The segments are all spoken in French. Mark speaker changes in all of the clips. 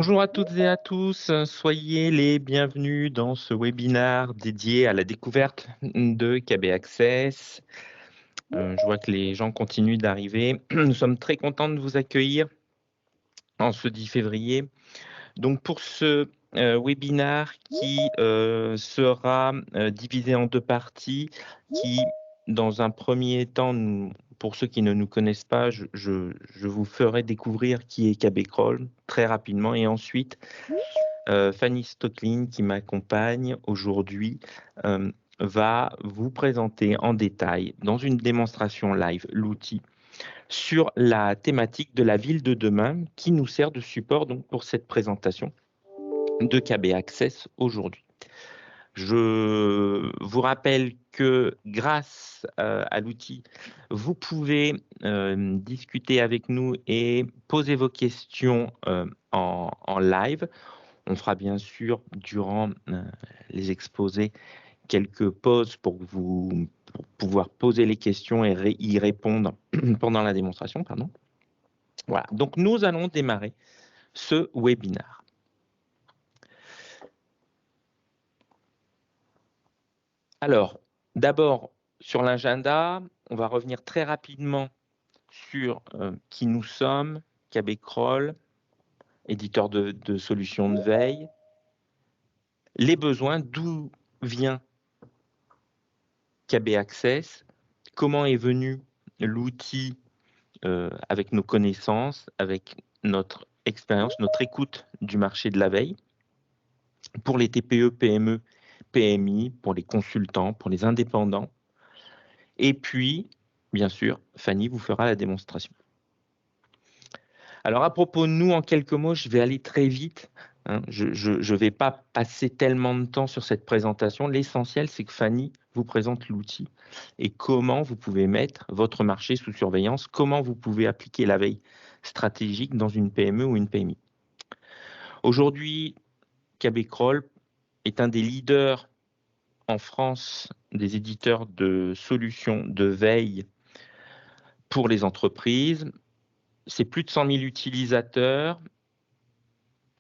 Speaker 1: Bonjour à toutes et à tous, soyez les bienvenus dans ce webinaire dédié à la découverte de KB Access. Je vois que les gens continuent d'arriver. Nous sommes très contents de vous accueillir en ce 10 février. Donc pour ce webinaire qui sera divisé en deux parties, qui dans un premier temps, pour ceux qui ne nous connaissent pas, je vous ferai découvrir qui est KB Kroll très rapidement et ensuite Fanny Stocklin, qui m'accompagne aujourd'hui, va vous présenter en détail, dans une démonstration live, l'outil sur la thématique de la ville de demain qui nous sert de support donc, pour cette présentation de KB Access aujourd'hui. Je vous rappelle que grâce à l'outil, vous pouvez discuter avec nous et poser vos questions en live. On fera bien sûr, durant les exposés, quelques pauses pour pouvoir poser les questions et y répondre pendant la démonstration. Pardon. Voilà, donc nous allons démarrer ce webinaire. Alors, d'abord, sur l'agenda, on va revenir très rapidement sur qui nous sommes, KB Kroll, éditeur de solutions de veille, les besoins, d'où vient KB Access, comment est venu l'outil avec nos connaissances, avec notre expérience, notre écoute du marché de la veille, pour les TPE, PME, PMI, pour les consultants, pour les indépendants. Et puis, bien sûr, Fanny vous fera la démonstration. Alors, à propos de nous, en quelques mots, je vais aller très vite. Je ne vais pas passer tellement de temps sur cette présentation. L'essentiel, c'est que Fanny vous présente l'outil et comment vous pouvez mettre votre marché sous surveillance, comment vous pouvez appliquer la veille stratégique dans une PME ou une PMI. Aujourd'hui, KB Kroll est un des leaders en France des éditeurs de solutions de veille pour les entreprises. C'est plus de 100 000 utilisateurs,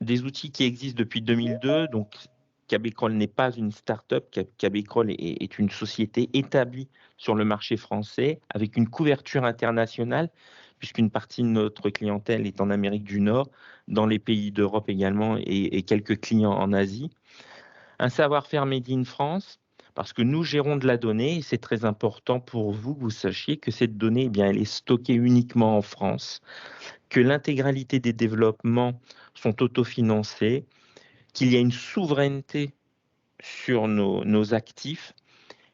Speaker 1: des outils qui existent depuis 2002. Donc, KB Kroll n'est pas une start-up. KB Kroll est une société établie sur le marché français avec une couverture internationale, puisqu'une partie de notre clientèle est en Amérique du Nord, dans les pays d'Europe également et quelques clients en Asie. Un savoir-faire made in France, parce que nous gérons de la donnée et c'est très important pour vous que vous sachiez que cette donnée, eh bien, elle est stockée uniquement en France, que l'intégralité des développements sont autofinancés, qu'il y a une souveraineté sur nos actifs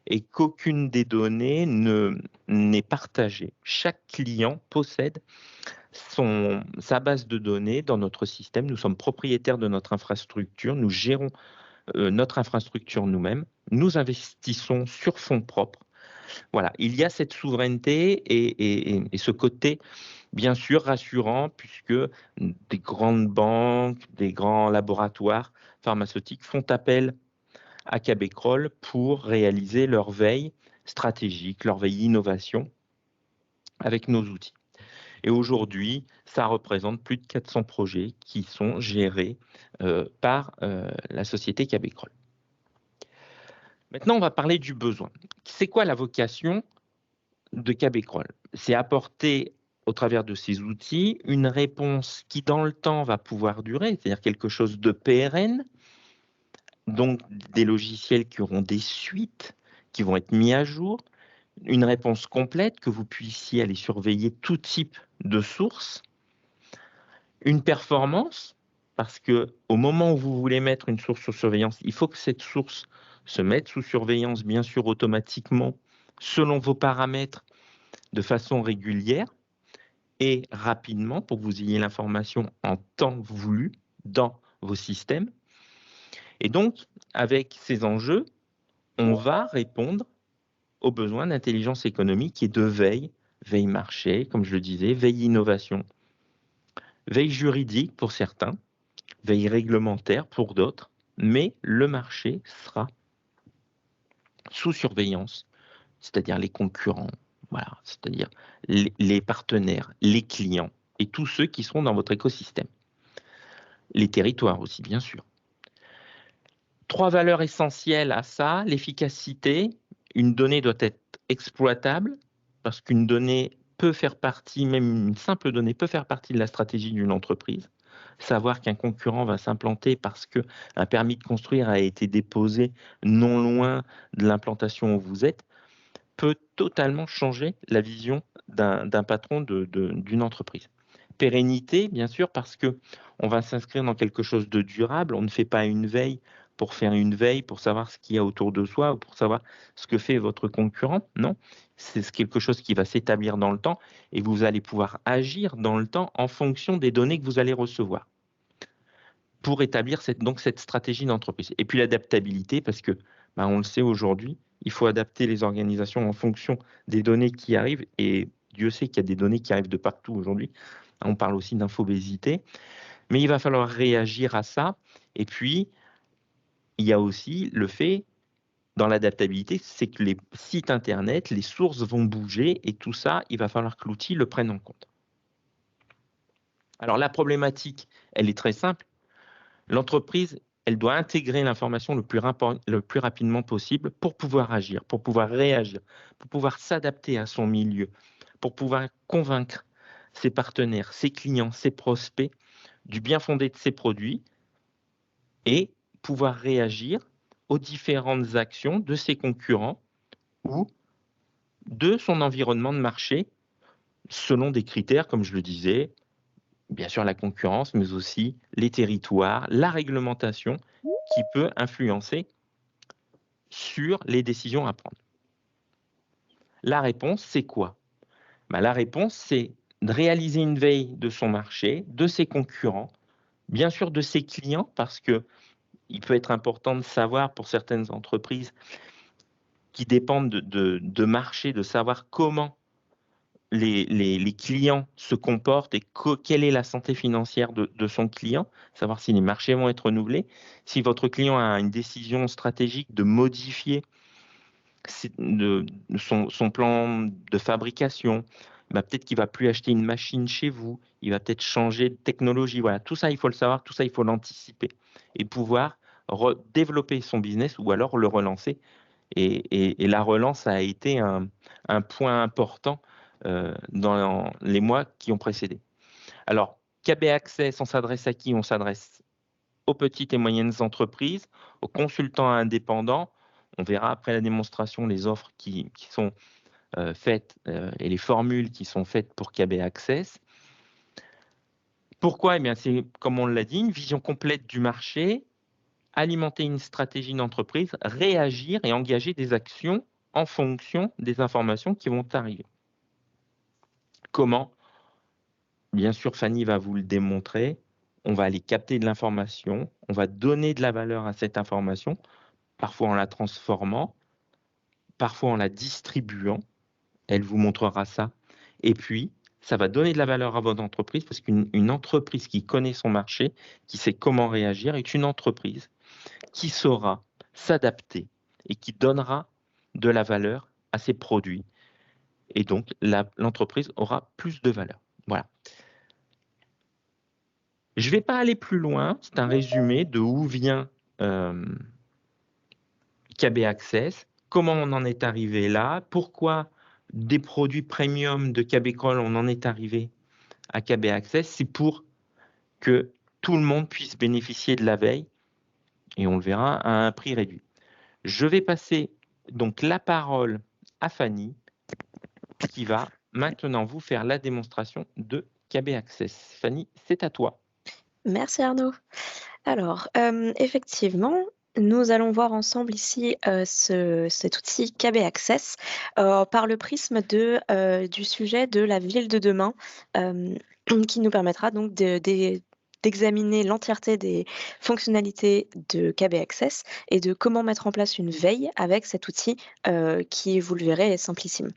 Speaker 1: et qu'aucune des données n'est partagée. Chaque client possède sa base de données dans notre système. Nous sommes propriétaires de notre infrastructure, nous gérons notre infrastructure nous-mêmes, nous investissons sur fonds propres. Voilà, il y a cette souveraineté et ce côté bien sûr rassurant puisque des grandes banques, des grands laboratoires pharmaceutiques font appel à KB Kroll pour réaliser leur veille stratégique, leur veille innovation avec nos outils. Et aujourd'hui, ça représente plus de 400 projets qui sont gérés par la société KB Kroll. Maintenant, on va parler du besoin. C'est quoi la vocation de KB Kroll? C'est apporter au travers de ces outils une réponse qui dans le temps va pouvoir durer, c'est-à-dire quelque chose de pérenne, donc des logiciels qui auront des suites, qui vont être mis à jour, une réponse complète, que vous puissiez aller surveiller tout type de source, une performance, parce que au moment où vous voulez mettre une source sous surveillance, il faut que cette source se mette sous surveillance, bien sûr, automatiquement, selon vos paramètres, de façon régulière et rapidement pour que vous ayez l'information en temps voulu dans vos systèmes. Et donc, avec ces enjeux, on va répondre aux besoins d'intelligence économique et de veille, veille marché, comme je le disais, veille innovation, veille juridique pour certains, veille réglementaire pour d'autres, mais le marché sera sous surveillance, c'est-à-dire les concurrents, voilà, c'est-à-dire les partenaires, les clients et tous ceux qui seront dans votre écosystème. Les territoires aussi, bien sûr. 3 valeurs essentielles à ça, l'efficacité. Une donnée doit être exploitable parce qu'une donnée peut faire partie, même une simple donnée peut faire partie de la stratégie d'une entreprise. Savoir qu'un concurrent va s'implanter parce qu'un permis de construire a été déposé non loin de l'implantation où vous êtes peut totalement changer la vision d'un patron d'une entreprise. Pérennité, bien sûr, parce que on va s'inscrire dans quelque chose de durable. On ne fait pas une veille pour faire une veille, pour savoir ce qu'il y a autour de soi ou pour savoir ce que fait votre concurrent. Non, c'est quelque chose qui va s'établir dans le temps et vous allez pouvoir agir dans le temps en fonction des données que vous allez recevoir pour établir cette stratégie d'entreprise. Et puis l'adaptabilité, parce que on le sait aujourd'hui, il faut adapter les organisations en fonction des données qui arrivent, et Dieu sait qu'il y a des données qui arrivent de partout aujourd'hui. On parle aussi d'infobésité, mais il va falloir réagir à ça. Et puis, il y a aussi le fait, dans l'adaptabilité, c'est que les sites Internet, les sources vont bouger, et tout ça, il va falloir que l'outil le prenne en compte. Alors la problématique, elle est très simple. L'entreprise, elle doit intégrer l'information le plus rapidement possible pour pouvoir agir, pour pouvoir réagir, pour pouvoir s'adapter à son milieu, pour pouvoir convaincre ses partenaires, ses clients, ses prospects du bien fondé de ses produits et pouvoir réagir aux différentes actions de ses concurrents ou de son environnement de marché selon des critères, comme je le disais, bien sûr la concurrence, mais aussi les territoires, la réglementation qui peut influencer sur les décisions à prendre. La réponse, c'est quoi? La réponse, c'est de réaliser une veille de son marché, de ses concurrents, bien sûr de ses clients, parce que il peut être important de savoir pour certaines entreprises qui dépendent de marché, de savoir comment les clients se comportent et quelle est la santé financière de son client, savoir si les marchés vont être renouvelés. Si votre client a une décision stratégique de modifier son plan de fabrication, peut-être qu'il ne va plus acheter une machine chez vous, il va peut-être changer de technologie. Voilà, tout ça, il faut le savoir, tout ça, il faut l'anticiper et pouvoir développer son business ou alors le relancer. Et la relance a été un point important dans les mois qui ont précédé. Alors, KB Access, on s'adresse à qui? On s'adresse aux petites et moyennes entreprises, aux consultants indépendants. On verra après la démonstration les offres qui sont faites et les formules qui sont faites pour KB Access. Pourquoi? C'est, comme on l'a dit, une vision complète du marché, alimenter une stratégie d'entreprise, réagir et engager des actions en fonction des informations qui vont arriver. Comment? Bien sûr, Fanny va vous le démontrer. On va aller capter de l'information, on va donner de la valeur à cette information, parfois en la transformant, parfois en la distribuant. Elle vous montrera ça. Et puis, ça va donner de la valeur à votre entreprise parce qu'une entreprise qui connaît son marché, qui sait comment réagir, est une entreprise qui saura s'adapter et qui donnera de la valeur à ses produits. Et donc, l'entreprise aura plus de valeur. Voilà. Je ne vais pas aller plus loin. C'est un résumé de où vient KB Access, comment on en est arrivé là, pourquoi des produits premium de KB Kroll, on en est arrivé à KB Access. C'est pour que tout le monde puisse bénéficier de la veille, et on le verra, à un prix réduit. Je vais passer donc la parole à Fanny, qui va maintenant vous faire la démonstration de KB Access. Fanny, c'est à toi.
Speaker 2: Merci Arnaud. Alors, effectivement, nous allons voir ensemble ici cet outil KB Access par le prisme du sujet de la ville de demain, qui nous permettra donc d'examiner l'entièreté des fonctionnalités de KB Access et de comment mettre en place une veille avec cet outil qui, vous le verrez, est simplissime.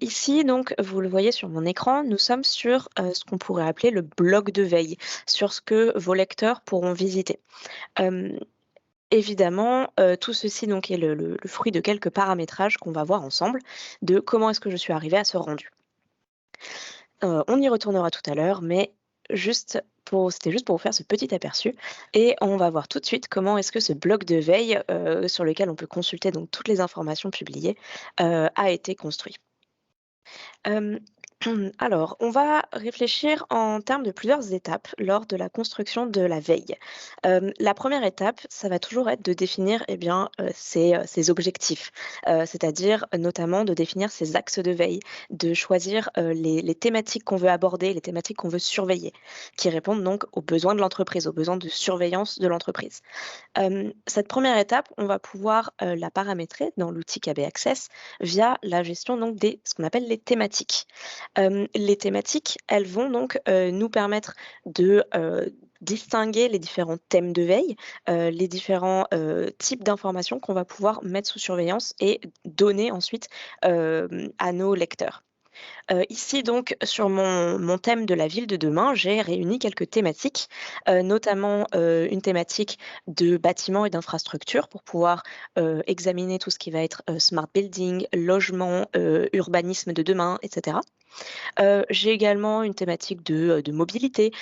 Speaker 2: Ici, donc, vous le voyez sur mon écran, nous sommes sur ce qu'on pourrait appeler le bloc de veille, sur ce que vos lecteurs pourront visiter. Évidemment, tout ceci donc est le fruit de quelques paramétrages qu'on va voir ensemble, de comment est-ce que je suis arrivée à ce rendu. On y retournera tout à l'heure, mais c'était juste pour vous faire ce petit aperçu et on va voir tout de suite comment est-ce que ce bloc de veille, sur lequel on peut consulter donc toutes les informations publiées, a été construit. Hem, alors, on va réfléchir en termes de plusieurs étapes lors de la construction de la veille. La première étape, ça va toujours être de définir, eh bien, ses objectifs, c'est-à-dire notamment de définir ses axes de veille, de choisir, les thématiques qu'on veut aborder, les thématiques qu'on veut surveiller, qui répondent donc aux besoins de l'entreprise, aux besoins de surveillance de l'entreprise. Cette première étape, on va pouvoir, la paramétrer dans l'outil KB Access via la gestion donc des ce qu'on appelle les thématiques. Les thématiques, elles vont donc, nous permettre de, distinguer les différents thèmes de veille, les différents, types d'informations qu'on va pouvoir mettre sous surveillance et donner ensuite, à nos lecteurs. Ici donc sur mon thème de la ville de demain, j'ai réuni quelques thématiques, notamment, une thématique de bâtiments et d'infrastructures pour pouvoir, examiner tout ce qui va être, smart building, logement, urbanisme de demain et cetera. J'ai également une thématique de mobilité,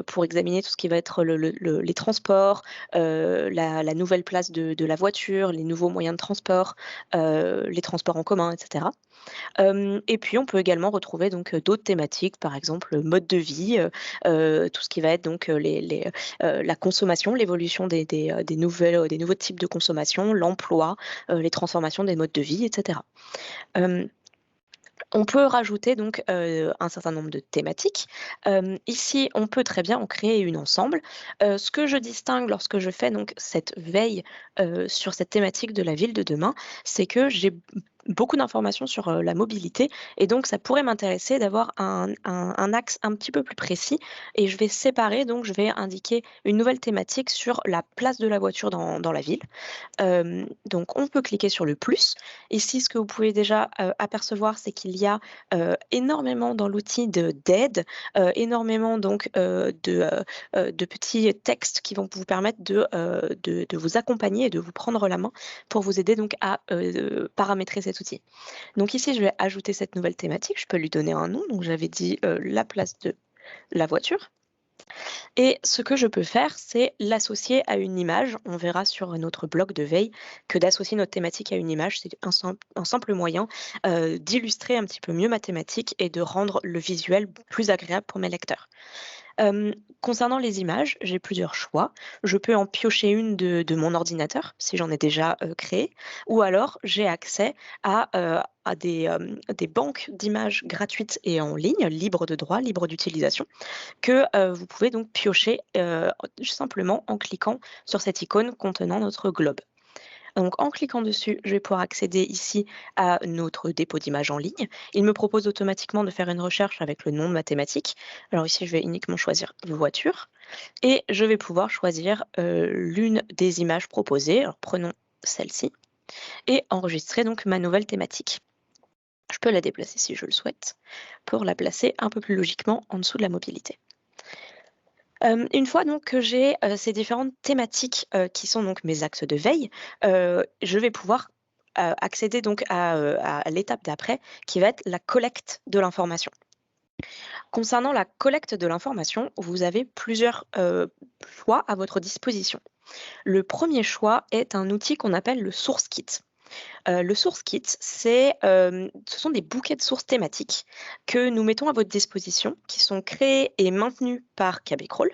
Speaker 2: pour examiner tout ce qui va être les transports, la nouvelle place de la voiture, les nouveaux moyens de transport, les transports en commun et cetera. Et puis on peut également retrouver donc, d'autres thématiques, par exemple, mode de vie, tout ce qui va être donc, la consommation, l'évolution des nouveaux types de consommation, l'emploi, les transformations des modes de vie et cetera. Hem On peut rajouter donc, un certain nombre de thématiques. Ici, on peut très bien en créer une ensemble. Ce que je distingue lorsque je fais donc cette veille, sur cette thématique de la ville de demain, c'est que j'ai beaucoup d'informations sur, la mobilité et donc ça pourrait m'intéresser d'avoir un axe un petit peu plus précis et je vais séparer donc je vais indiquer une nouvelle thématique sur la place de la voiture dans la ville. Donc on peut cliquer sur le plus. Ici, ce que vous pouvez déjà, apercevoir, c'est qu'il y a, énormément dans l'outil d'aide, énormément donc, de petits textes qui vont vous permettre de vous accompagner et de vous prendre la main pour vous aider donc à, paramétrer cet outil. Donc ici, je vais ajouter cette nouvelle thématique, je peux lui donner un nom, donc j'avais dit, la place de la voiture. Et ce que je peux faire, c'est l'associer à une image. On verra sur notre bloc de veille que d'associer notre thématique à une image, c'est un simple moyen d'illustrer un petit peu mieux ma thématique et de rendre le visuel plus agréable pour mes lecteurs. Concernant les images, j'ai plusieurs choix. Je peux en piocher une de mon ordinateur, si j'en ai déjà, créé, ou alors j'ai accès à des banques d'images gratuites et en ligne, libres de droit, libres d'utilisation, que, vous pouvez donc piocher, simplement en cliquant sur cette icône contenant notre globe. Donc en cliquant dessus, je vais pouvoir accéder ici à notre dépôt d'images en ligne. Il me propose automatiquement de faire une recherche avec le nom de ma thématique. Alors ici, je vais uniquement choisir voiture et je vais pouvoir choisir, l'une des images proposées. Alors prenons celle-ci et enregistrer donc ma nouvelle thématique. Je peux la déplacer si je le souhaite pour la placer un peu plus logiquement en dessous de la mobilité. Une fois donc que j'ai, ces différentes thématiques, qui sont donc mes axes de veille, je vais pouvoir, accéder donc à l'étape d'après qui va être la collecte de l'information. Concernant la collecte de l'information, vous avez plusieurs, choix à votre disposition. Le premier choix est un outil qu'on appelle le Source Kit. Le Source Kit, ce sont des bouquets de sources thématiques que nous mettons à votre disposition, qui sont créés et maintenus par KB-Crawl.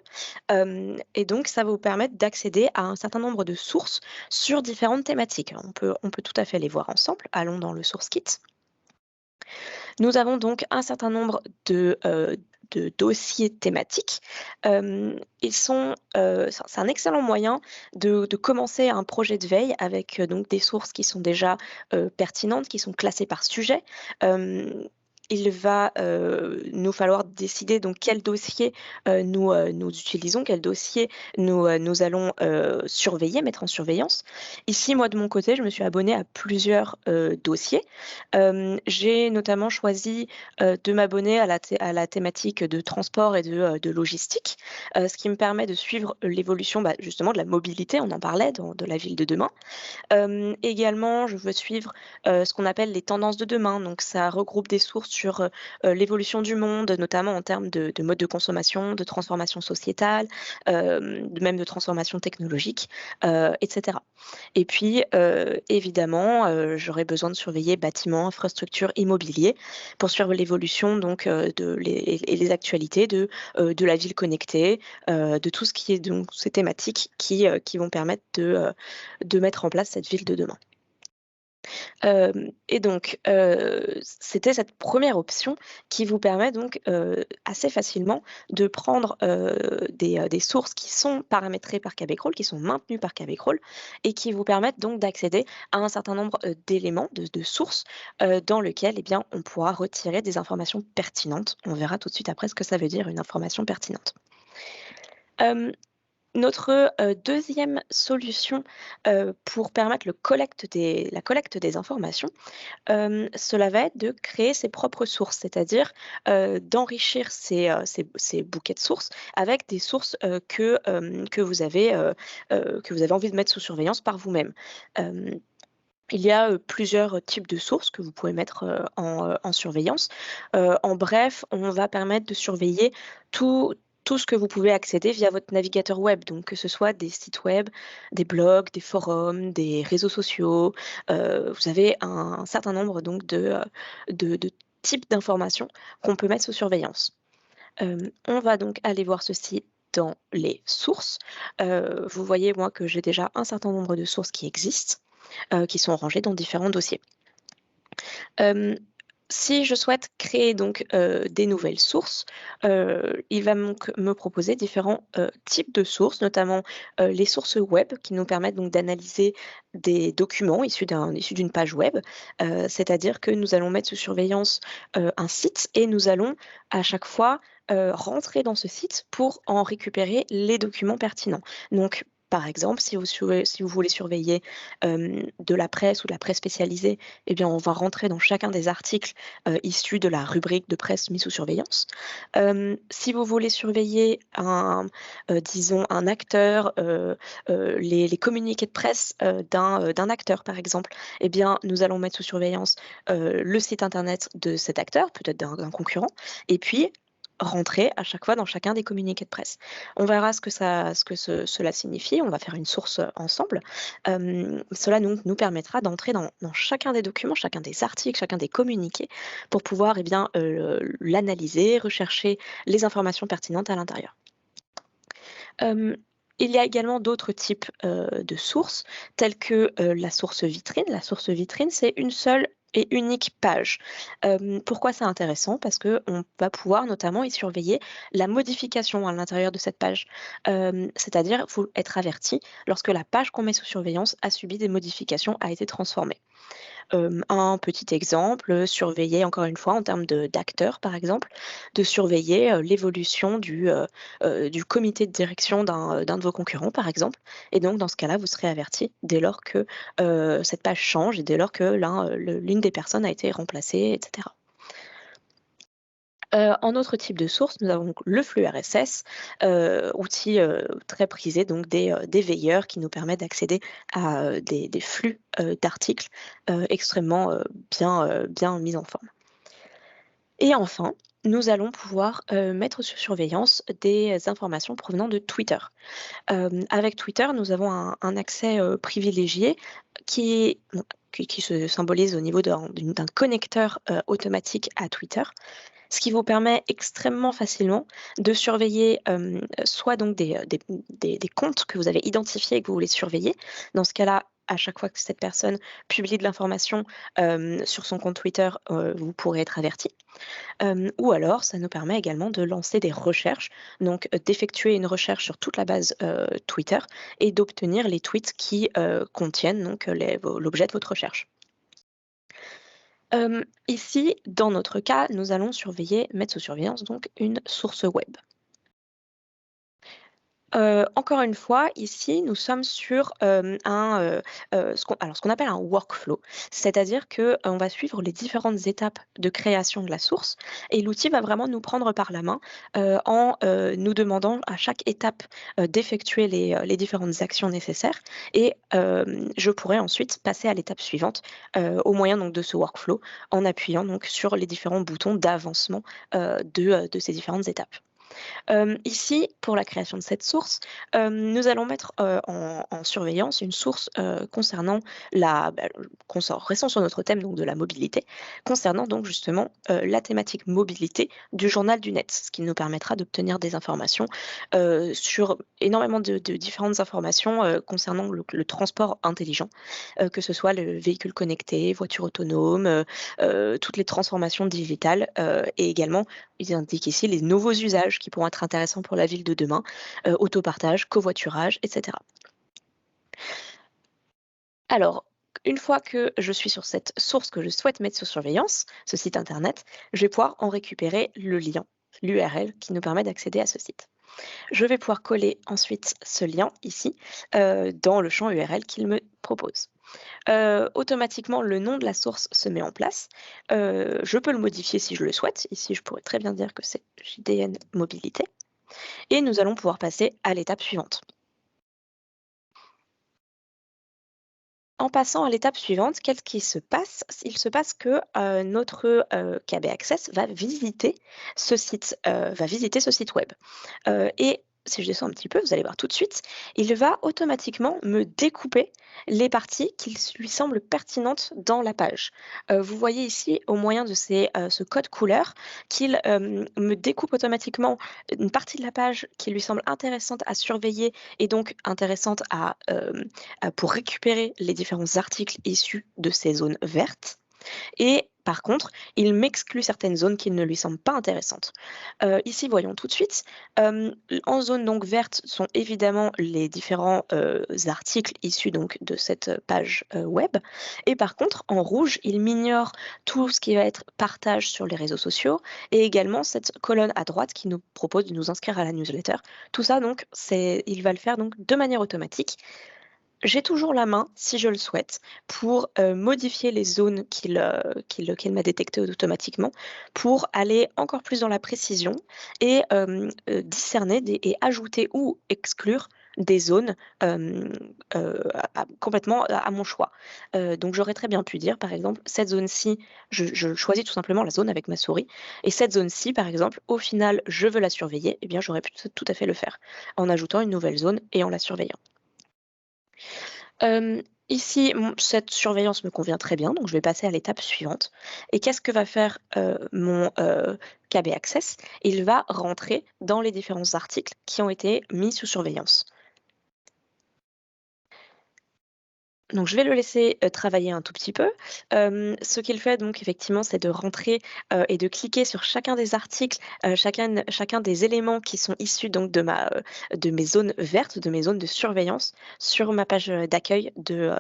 Speaker 2: Et donc ça va vous permettre d'accéder à un certain nombre de sources sur différentes thématiques. On peut tout à fait les voir ensemble. Allons dans le Source Kit. Nous avons donc un certain nombre de dossiers thématiques. C'est un excellent moyen de commencer un projet de veille avec, donc des sources qui sont déjà, pertinentes, qui sont classées par sujet. Il va, nous falloir décider donc quel dossier, nous utilisons, quel dossier nous allons, surveiller, mettre en surveillance. Ici, moi, de mon côté, je me suis abonnée à plusieurs, dossiers. J'ai notamment choisi, de m'abonner à la thématique de transport et de logistique, ce qui me permet de suivre l'évolution, justement de la mobilité, on en parlait de la ville de demain. Également, je veux suivre, ce qu'on appelle les tendances de demain, donc ça regroupe des sources sur l'évolution du monde, notamment en termes de mode de consommation, de transformation sociétale, même de transformation technologique, etc. Et puis, évidemment, j'aurais besoin de surveiller bâtiments, infrastructures, immobilier pour suivre l'évolution donc et les actualités de la ville connectée, de tout ce qui est donc ces thématiques qui vont permettre de mettre en place cette ville de demain. Et donc, c'était cette première option qui vous permet donc assez facilement de prendre des sources qui sont paramétrées par Kbcrawl, qui sont maintenues par Kbcrawl et qui vous permettent donc d'accéder à un certain nombre d'éléments, de sources dans lesquelles eh bien, on pourra retirer des informations pertinentes. On verra tout de suite après ce que ça veut dire une information pertinente. Notre deuxième solution pour permettre la collecte des informations, cela va être de créer ses propres sources, c'est-à-dire d'enrichir ces bouquets de sources avec des sources que vous avez envie de mettre sous surveillance par vous-même. Il y a plusieurs types de sources que vous pouvez mettre en surveillance. En bref, on va permettre de surveiller tout ce que vous pouvez accéder via votre navigateur web, donc que ce soit des sites web, des blogs, des forums, des réseaux sociaux. Vous avez un certain nombre donc de types d'informations qu'on peut mettre sous surveillance. On va donc aller voir ceci dans les sources. Vous voyez, moi, que j'ai déjà un certain nombre de sources qui existent. Qui sont rangés dans différents dossiers. Si je souhaite créer donc des nouvelles sources, il va donc me proposer différents types de sources, notamment les sources web qui nous permettent donc d'analyser des documents issus d'une page web, c'est-à-dire que nous allons mettre sous surveillance un site et nous allons à chaque fois rentrer dans ce site pour en récupérer les documents pertinents. Donc, par exemple, si vous voulez surveiller de la presse ou de la presse spécialisée, eh bien, on va rentrer dans chacun des articles issus de la rubrique de presse mise sous surveillance. Si vous voulez surveiller disons, un acteur, les communiqués de presse d'un acteur, par exemple, eh bien, nous allons mettre sous surveillance le site internet de cet acteur, peut-être d'un concurrent, et puis rentrer à chaque fois dans chacun des communiqués de presse. On verra ce que cela signifie, on va faire une source ensemble. Cela nous permettra d'entrer dans chacun des documents, chacun des articles, chacun des communiqués pour pouvoir l'analyser, rechercher les informations pertinentes à l'intérieur. Il y a également d'autres types de sources, telles que la source vitrine. La source vitrine, c'est une seule et unique page. Pourquoi c'est intéressant? Parce qu'on va pouvoir notamment y surveiller la modification à l'intérieur de cette page. C'est-à-dire, il faut être averti lorsque la page qu'on met sous surveillance a subi des modifications, a été transformée. Un petit exemple, surveiller encore une fois en termes d'acteurs par exemple, de surveiller l'évolution du comité de direction d'un de vos concurrents par exemple. Et donc dans ce cas-là, vous serez averti dès lors que cette page change et dès lors que l'une des personnes a été remplacée, etc. En autre type de source, nous avons le flux RSS, outil très prisé donc des veilleurs qui nous permet d'accéder à des flux d'articles extrêmement bien mis en forme. Et enfin, nous allons pouvoir mettre sous surveillance des informations provenant de Twitter. Avec Twitter, nous avons un accès privilégié qui se symbolise au niveau d'un connecteur automatique à Twitter, ce qui vous permet extrêmement facilement de surveiller soit donc des comptes que vous avez identifiés et que vous voulez surveiller. Dans ce cas-là, à chaque fois que cette personne publie de l'information sur son compte Twitter, vous pourrez être averti. Ou alors, ça nous permet également de lancer des recherches, donc d'effectuer une recherche sur toute la base Twitter et d'obtenir les tweets qui contiennent donc l'objet de votre recherche. Ici, dans notre cas, nous allons mettre sous surveillance donc une source web. Encore une fois, ici, nous sommes sur, ce qu'on appelle un workflow. C'est-à-dire que, on va suivre les différentes étapes de création de la source et l'outil va vraiment nous prendre par la main, nous demandant à chaque étape, d'effectuer les différentes actions nécessaires et je pourrais ensuite passer à l'étape suivante, au moyen donc de ce workflow, en appuyant donc sur les différents boutons d'avancement, de ces différentes étapes. Ici, pour la création de cette source, nous allons mettre, en surveillance une source, concernant restant sur notre thème donc de la mobilité, concernant donc justement, la thématique mobilité du journal du net. Ce qui nous permettra d'obtenir des informations, sur énormément de différentes informations, concernant le transport intelligent, que ce soit le véhicule connecté, voiture autonome, toutes les transformations digitales, et également ils indiquent ici les nouveaux usages qui pourront être intéressants pour la ville de demain, autopartage, covoiturage, etc. Alors, une fois que je suis sur cette source que je souhaite mettre sous surveillance, ce site internet, je vais pouvoir en récupérer le lien, l'URL qui nous permet d'accéder à ce site. Je vais pouvoir coller ensuite ce lien ici, dans le champ URL qu'il me propose. Automatiquement, le nom de la source se met en place. Je peux le modifier si je le souhaite. Ici, je pourrais très bien dire que c'est JDN Mobilité. Et nous allons pouvoir passer à l'étape suivante. En passant à l'étape suivante, qu'est-ce qui se passe? Il se passe que notre KB Access va visiter ce site web. Et si je descends un petit peu, vous allez voir tout de suite, il va automatiquement me découper les parties qui lui semblent pertinentes dans la page. Vous voyez ici, au moyen de ce code couleur, qu'il me découpe automatiquement une partie de la page qui lui semble intéressante à surveiller et donc intéressante pour récupérer les différents articles issus de ces zones vertes. Et par contre, il m'exclut certaines zones qui ne lui semblent pas intéressantes. Ici, voyons tout de suite. En zone donc verte sont évidemment les différents articles issus donc de cette page web. Et par contre, en rouge, il m'ignore tout ce qui va être partage sur les réseaux sociaux et également cette colonne à droite qui nous propose de nous inscrire à la newsletter. Tout ça, donc, il va le faire donc de manière automatique. J'ai toujours la main, si je le souhaite, pour modifier les zones qu'il m'a détectées automatiquement, pour aller encore plus dans la précision et discerner et ajouter ou exclure des zones complètement à mon choix. Donc j'aurais très bien pu dire, par exemple, cette zone-ci, je choisis tout simplement la zone avec ma souris, et cette zone-ci, par exemple, au final, je veux la surveiller, eh bien j'aurais pu tout à fait le faire, en ajoutant une nouvelle zone et en la surveillant. Ici, cette surveillance me convient très bien, donc je vais passer à l'étape suivante. Et qu'est-ce que va faire mon KB Access? Il va rentrer dans les différents articles qui ont été mis sous surveillance. Donc je vais le laisser travailler un tout petit peu. Ce qu'il fait donc effectivement, c'est de rentrer et de cliquer sur chacun des articles, chacun des éléments qui sont issus donc de mes zones vertes, de mes zones de surveillance sur ma page d'accueil de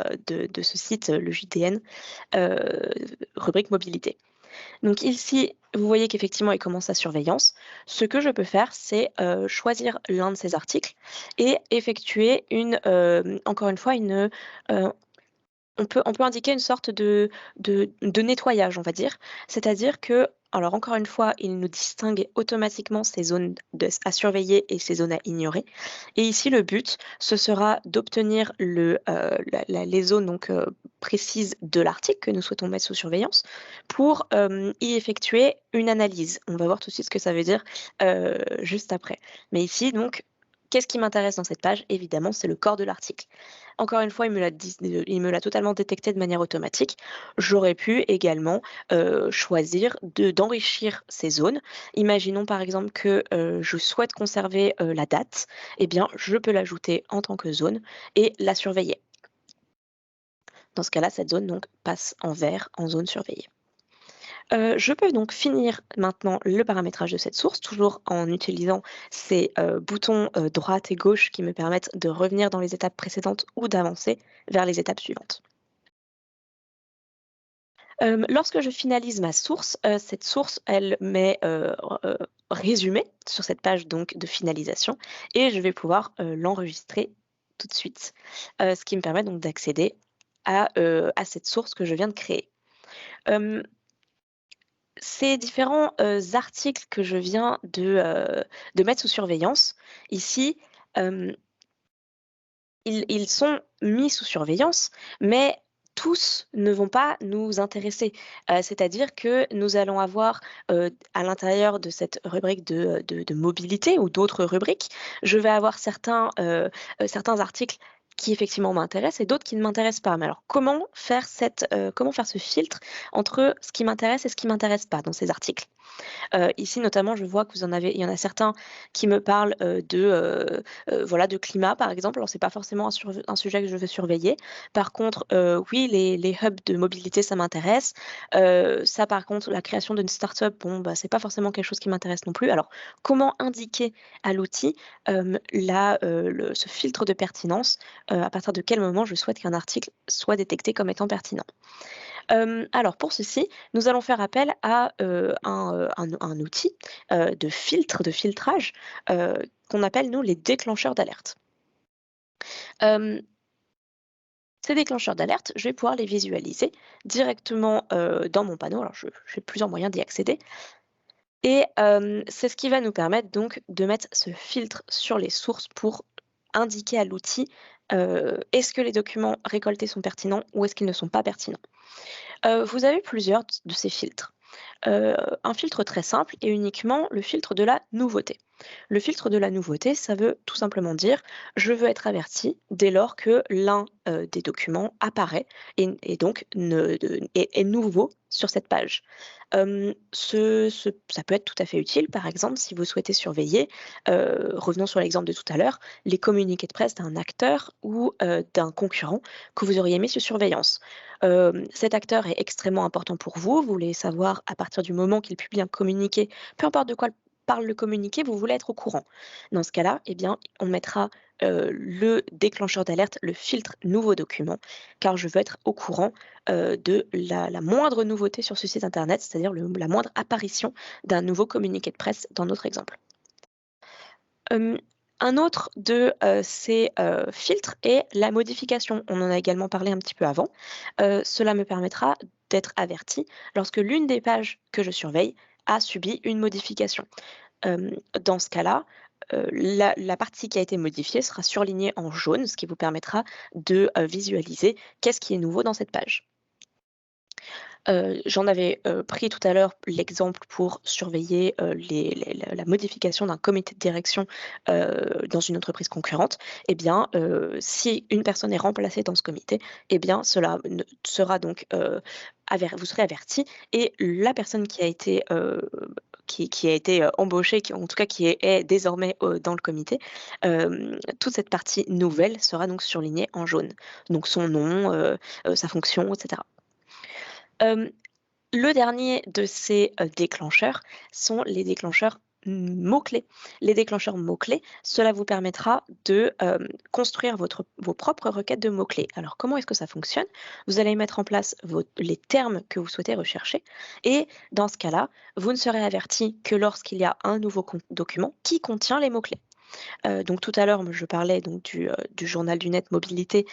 Speaker 2: ce site, le JDN, rubrique mobilité. Donc ici, vous voyez qu'effectivement, il commence sa surveillance. Ce que je peux faire, c'est choisir l'un de ces articles et effectuer encore une fois, on peut indiquer une sorte de nettoyage, on va dire. C'est-à-dire que, alors encore une fois, il nous distingue automatiquement ces zones à surveiller et ces zones à ignorer. Et ici, le but, ce sera d'obtenir les zones donc, précises de l'article que nous souhaitons mettre sous surveillance pour y effectuer une analyse. On va voir tout de suite ce que ça veut dire juste après. Mais ici, donc, qu'est-ce qui m'intéresse dans cette page? Évidemment, c'est le corps de l'article. Encore une fois, il me l'a totalement détecté de manière automatique. J'aurais pu également choisir d'enrichir ces zones. Imaginons par exemple que je souhaite conserver la date. Eh bien, je peux l'ajouter en tant que zone et la surveiller. Dans ce cas-là, cette zone donc passe en vert, en zone surveillée. Je peux donc finir maintenant le paramétrage de cette source, toujours en utilisant ces boutons droite et gauche qui me permettent de revenir dans les étapes précédentes ou d'avancer vers les étapes suivantes. Lorsque je finalise ma source, cette source, elle m'est résumée sur cette page donc de finalisation et je vais pouvoir l'enregistrer tout de suite, ce qui me permet donc d'accéder à cette source que je viens de créer. Euh, Ces différents articles que je viens de mettre sous surveillance, ici, ils sont mis sous surveillance, mais tous ne vont pas nous intéresser. C'est-à-dire que nous allons avoir à l'intérieur de cette rubrique de mobilité ou d'autres rubriques, je vais avoir certains articles qui effectivement m'intéressent et d'autres qui ne m'intéressent pas. Mais alors, comment faire ce filtre entre ce qui m'intéresse et ce qui m'intéresse pas dans ces articles? Ici, notamment, je vois que il y en a certains qui me parlent voilà, de climat, par exemple. Alors, c'est pas forcément un sujet que je veux surveiller. Par contre, oui, les hubs de mobilité, ça m'intéresse. Ça, par contre, la création d'une startup, bon, bah, c'est pas forcément quelque chose qui m'intéresse non plus. Alors, comment indiquer à l'outil ce filtre de pertinence, à partir de quel moment je souhaite qu'un article soit détecté comme étant pertinent? Alors pour ceci, nous allons faire appel à un outil de filtrage qu'on appelle nous les déclencheurs d'alerte. Ces déclencheurs d'alerte, je vais pouvoir les visualiser directement dans mon panneau. Alors j'ai plusieurs moyens d'y accéder. Et c'est ce qui va nous permettre donc de mettre ce filtre sur les sources pour indiquer à l'outil est-ce que les documents récoltés sont pertinents ou est-ce qu'ils ne sont pas pertinents. Vous avez plusieurs de ces filtres. Un filtre très simple est uniquement le filtre de la nouveauté. Le filtre de la nouveauté, ça veut tout simplement dire je veux être averti dès lors que l'un des documents apparaît et donc est nouveau sur cette page. Ça peut être tout à fait utile, par exemple, si vous souhaitez surveiller, revenons sur l'exemple de tout à l'heure, les communiqués de presse d'un acteur ou d'un concurrent que vous auriez mis sous surveillance. Cet acteur est extrêmement important pour vous, vous voulez savoir à partir du moment qu'il publie un communiqué, peu importe de quoi parle le communiqué, vous voulez être au courant. Dans ce cas-là, eh bien, on mettra le déclencheur d'alerte, le filtre nouveau document, car je veux être au courant de la moindre nouveauté sur ce site internet, c'est-à-dire la moindre apparition d'un nouveau communiqué de presse dans notre exemple. Un autre de ces filtres est la modification. On en a également parlé un petit peu avant. Cela me permettra d'être averti lorsque l'une des pages que je surveille a subi une modification. Dans ce cas-là, la partie qui a été modifiée sera surlignée en jaune, ce qui vous permettra de visualiser qu'est-ce qui est nouveau dans cette page. J'en avais pris tout à l'heure l'exemple pour surveiller la modification d'un comité de direction dans une entreprise concurrente. Eh bien, si une personne est remplacée dans ce comité, eh bien, cela sera donc vous serez averti et la personne qui a été embauchée, en tout cas qui est désormais dans le comité, toute cette partie nouvelle sera donc surlignée en jaune. Donc son nom, sa fonction, etc. Le dernier de ces déclencheurs sont les déclencheurs mots-clés. Les déclencheurs mots-clés, cela vous permettra de construire vos propres requêtes de mots-clés. Alors, comment est-ce que ça fonctionne? Vous allez mettre en place les termes que vous souhaitez rechercher et dans ce cas-là, vous ne serez averti que lorsqu'il y a un nouveau document qui contient les mots-clés. Donc tout à l'heure, je parlais donc du journal du net mobilité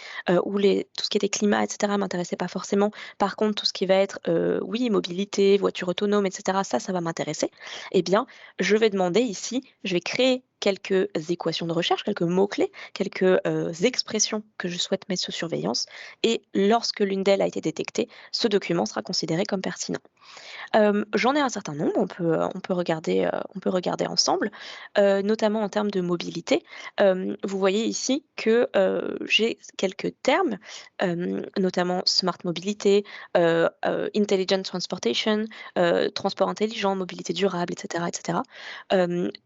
Speaker 2: où tout ce qui était climat, etc., m'intéressait pas forcément. Par contre, tout ce qui va être oui, mobilité, voiture autonome, etc., ça va m'intéresser. Eh bien, je vais demander ici, je vais créer quelques équations de recherche, quelques mots-clés, quelques expressions que je souhaite mettre sous surveillance. Et lorsque l'une d'elles a été détectée, ce document sera considéré comme pertinent. J'en ai un certain nombre, on peut regarder ensemble, notamment en termes de mobilité. Vous voyez ici que j'ai quelques termes, notamment smart mobilité, intelligent transportation, transport intelligent, mobilité durable, etc. etc.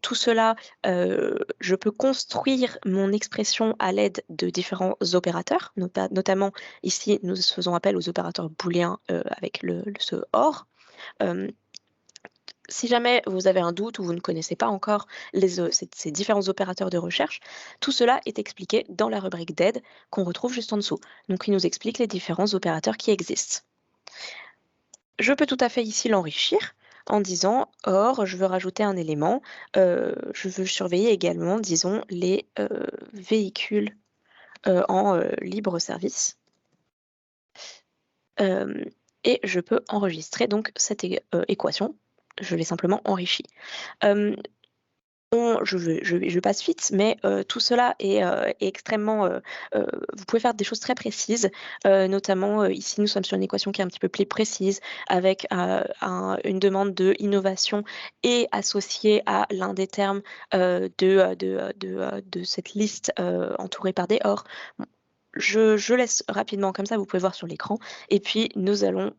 Speaker 2: Tout cela, je peux construire mon expression à l'aide de différents opérateurs, notamment ici nous faisons appel aux opérateurs booléens avec ce OR. Si jamais vous avez un doute ou vous ne connaissez pas encore ces différents opérateurs de recherche, tout cela est expliqué dans la rubrique d'aide qu'on retrouve juste en dessous. Donc, il nous explique les différents opérateurs qui existent. Je peux tout à fait ici l'enrichir en disant: «Or, je veux rajouter un élément, je veux surveiller également, disons, les, véhicules, en, libre service». Hem et je peux enregistrer donc cette équation. Je l'ai simplement enrichie. Hem je passe vite, mais tout cela est extrêmement, vous pouvez faire des choses très précises, notamment, ici nous sommes sur une équation qui est un petit peu plus précise avec, une demande d'innovation et associée à l'un des termes, de cette liste, entourée par des OR. Bon, je laisse rapidement comme ça, vous pouvez voir sur l'écran et puis nous allons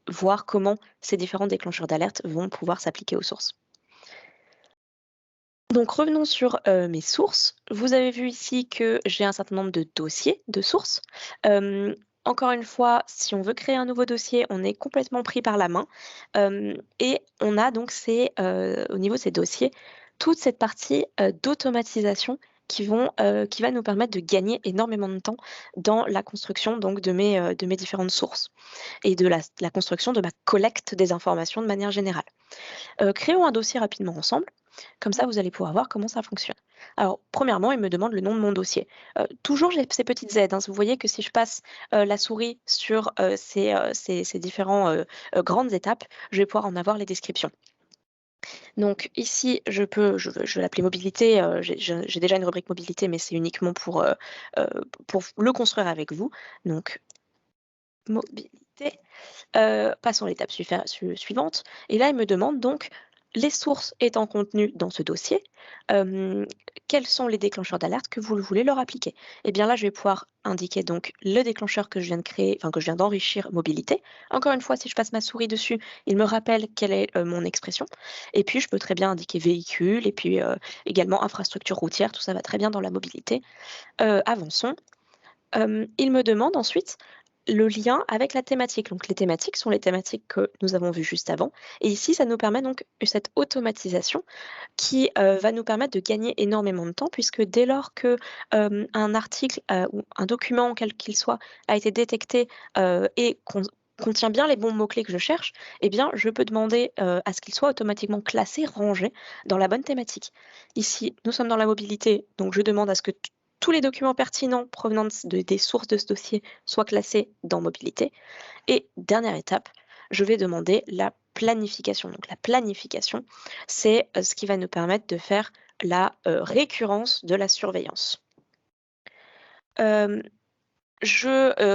Speaker 2: voir comment ces différents déclencheurs d'alerte vont pouvoir s'appliquer aux sources. Donc revenons sur, mes sources. Vous avez vu ici que j'ai un certain nombre de dossiers, de sources. Hem, Encore une fois, si on veut créer un nouveau dossier, on est complètement pris par la main, et on a donc au niveau de ces dossiers, toute cette partie, d'automatisation qui va nous permettre de gagner énormément de temps dans la construction donc de mes différentes sources et de la construction de ma collecte des informations de manière générale. Créons un dossier rapidement ensemble, comme ça vous allez pouvoir voir comment ça fonctionne. Alors premièrement, il me demande le nom de mon dossier. Toujours j'ai ces petites aides, hein. Vous voyez que si je passe, la souris sur, ces différents, grandes étapes, je vais pouvoir en avoir les descriptions. Donc ici, je vais l'appeler mobilité, j'ai déjà une rubrique mobilité, mais c'est uniquement heu, pour le construire avec vous. Donc mobilité. Passons à l'étape suivante et là, il me demande donc les sources étant contenues dans ce dossier, hem, quels sont les déclencheurs d'alerte que vous voulez leur appliquer? Et bien là, je vais pouvoir indiquer donc le déclencheur que je viens de créer, enfin que je viens d'enrichir mobilité. Encore une fois, si je passe ma souris dessus, il me rappelle quelle est, mon expression et puis je peux très bien indiquer véhicule et puis, également infrastructure routière, tout ça va très bien dans la mobilité. Avançons. Il me demande ensuite le lien avec la thématique. Donc les thématiques sont les thématiques que nous avons vues juste avant et ici, ça nous permet donc cette automatisation qui, va nous permettre de gagner énormément de temps puisque dès lors que, un article, ou un document quel qu'il soit a été détecté, et contient bien les bons mots-clés que je cherche, eh bien je peux demander, à ce qu'il soit automatiquement classé, rangé dans la bonne thématique. Ici, nous sommes dans la mobilité, donc je demande à ce que tous les documents pertinents provenant des sources de ce dossier soient classés dans mobilité. Et dernière étape, je vais demander la planification. Donc la planification, c'est ce qui va nous permettre de faire la récurrence de la surveillance. Euh,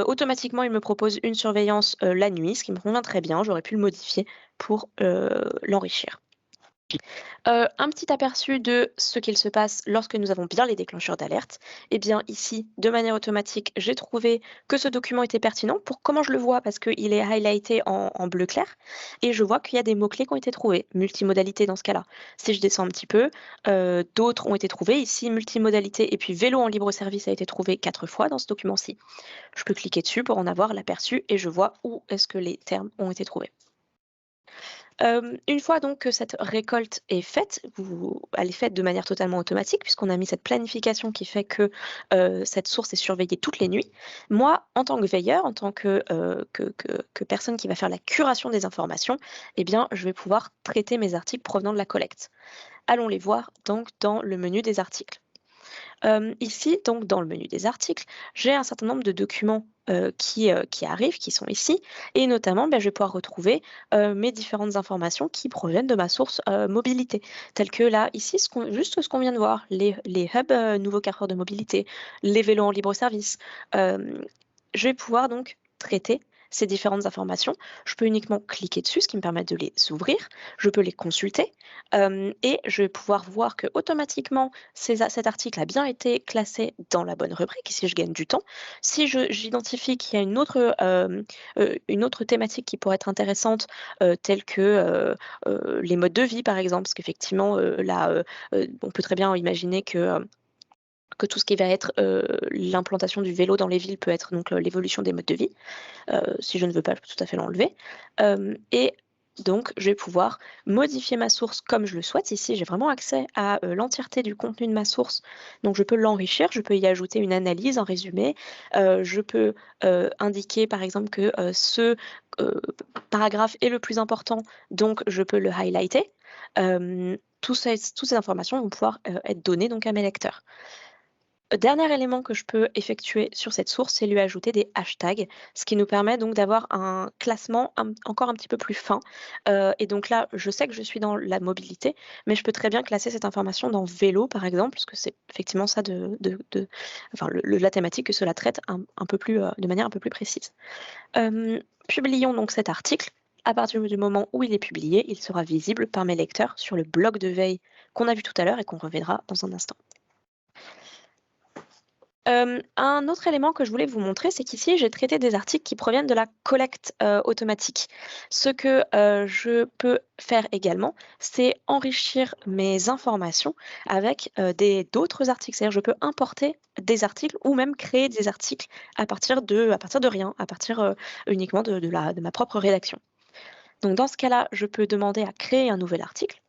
Speaker 2: Automatiquement, il me propose une surveillance la nuit, ce qui me convient très bien. J'aurais pu le modifier pour l'enrichir. Un petit aperçu de ce qu'il se passe lorsque nous avons bien les déclencheurs d'alerte. Eh bien ici, de manière automatique, j'ai trouvé que ce document était pertinent. Pour comment je le vois? Parce qu'il est highlighté en bleu clair et je vois qu'il y a des mots-clés qui ont été trouvés. Multimodalité dans ce cas-là. Si je descends un petit peu, d'autres ont été trouvés. Ici, multimodalité et puis vélo en libre service a été trouvé 4 fois dans ce document-ci. Je peux cliquer dessus pour en avoir l'aperçu et je vois où est-ce que les termes ont été trouvés. Une fois donc que cette récolte est faite, elle est faite de manière totalement automatique puisqu'on a mis cette planification qui fait que, cette source est surveillée toutes les nuits. Moi, en tant que veilleur, en tant que personne qui va faire la curation des informations, eh bien, je vais pouvoir traiter mes articles provenant de la collecte. Allons les voir donc dans le menu des articles. Ici, donc dans le menu des articles, j'ai un certain nombre de documents, qui arrivent, qui sont ici et notamment, je vais pouvoir retrouver, mes différentes informations qui proviennent de ma source, mobilité. Telles que là, ici, juste ce qu'on vient de voir, les hubs, nouveaux carrefours de mobilité, les vélos en libre service. Je vais pouvoir donc traiter ces différentes informations. Je peux uniquement cliquer dessus, ce qui me permet de les ouvrir. Je peux les consulter, et je vais pouvoir voir que automatiquement cet article a bien été classé dans la bonne rubrique. Ici, je gagne du temps. Si j'identifie qu'il y a une autre thématique qui pourrait être intéressante, telle que les modes de vie, par exemple, parce qu'effectivement, là, on peut très bien imaginer que tout ce qui va être l'implantation du vélo dans les villes peut être donc l'évolution des modes de vie. Si je ne veux pas, je peux tout à fait l'enlever. Et Donc, je vais pouvoir modifier ma source comme je le souhaite. Ici, j'ai vraiment accès à l'entièreté du contenu de ma source. Donc, je peux l'enrichir, je peux y ajouter une analyse, un résumé. Je peux indiquer, par exemple, que ce euh, paragraphe est le plus important, donc je peux le highlighter. Toutes ces informations vont pouvoir être données donc à mes lecteurs. Dernier élément que je peux effectuer sur cette source, c'est lui ajouter des hashtags, ce qui nous permet donc d'avoir un classement encore un petit peu plus fin. Et donc là, je sais que je suis dans la mobilité, mais je peux très bien classer cette information dans vélo, par exemple, puisque c'est effectivement ça enfin, la thématique que cela traite un peu plus, de manière un peu plus précise. Publions donc cet article. À partir du moment où il est publié, il sera visible par mes lecteurs sur le blog de veille qu'on a vu tout à l'heure et qu'on reverra dans un instant. Un autre élément que je voulais vous montrer, c'est qu'ici, j'ai traité des articles qui proviennent de la collecte automatique. Ce que je peux faire également, c'est enrichir mes informations avec d'autres articles. C'est-à-dire, je peux importer des articles ou même créer des articles à partir de rien, à partir uniquement de ma propre rédaction. Donc, dans ce cas-là, je peux demander à créer un nouvel article.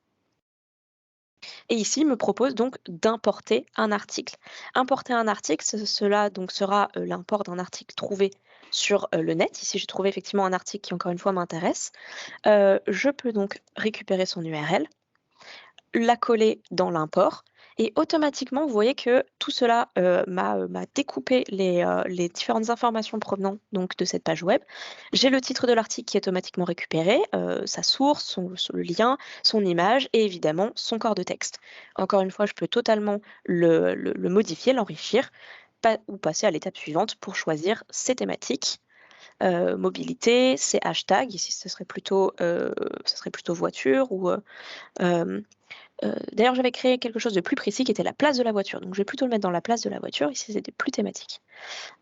Speaker 2: Et ici, il me propose donc d'importer un article. Importer un article, cela donc sera l'import d'un article trouvé sur le net. Ici, j'ai trouvé effectivement un article qui, encore une fois, m'intéresse. Je peux donc récupérer son URL, la coller dans l'import. Et automatiquement, vous voyez que tout cela m'a découpé les différentes informations provenant donc de cette page web. J'ai le titre de l'article qui est automatiquement récupéré, sa source, le lien, son image et évidemment son corps de texte. Encore une fois, je peux totalement le modifier, l'enrichir ou passer à l'étape suivante pour choisir ses thématiques. Mobilité, ses hashtags, ici ce serait plutôt voiture ou d'ailleurs, j'avais créé quelque chose de plus précis qui était la place de la voiture. Donc, je vais plutôt le mettre dans la place de la voiture. Ici, c'était plus thématique.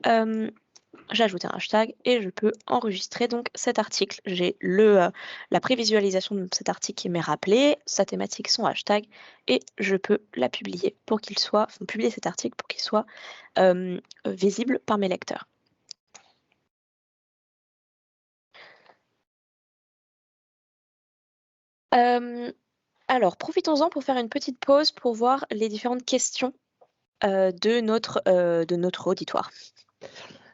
Speaker 2: J'ai ajouté un hashtag et je peux enregistrer donc cet article. J'ai la prévisualisation de cet article qui m'est rappelée, sa thématique, son hashtag, et je peux la publier publier cet article pour qu'il soit visible par mes lecteurs. Alors, profitons-en pour faire une petite pause pour voir les différentes questions de notre auditoire.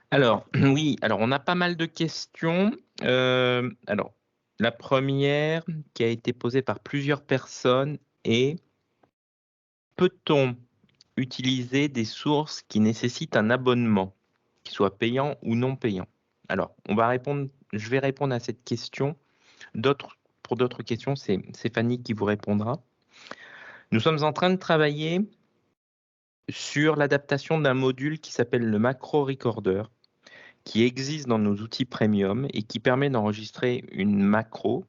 Speaker 1: Alors, oui, alors on a pas mal de questions. Alors, la première qui a été posée par plusieurs personnes est: peut-on utiliser des sources qui nécessitent un abonnement, qu'il soit payant ou non payant? Alors, je vais répondre à cette question. Pour d'autres questions, c'est Fanny qui vous répondra. Nous sommes en train de travailler sur l'adaptation d'un module qui s'appelle le Macro Recorder, qui existe dans nos outils premium et qui permet d'enregistrer une macro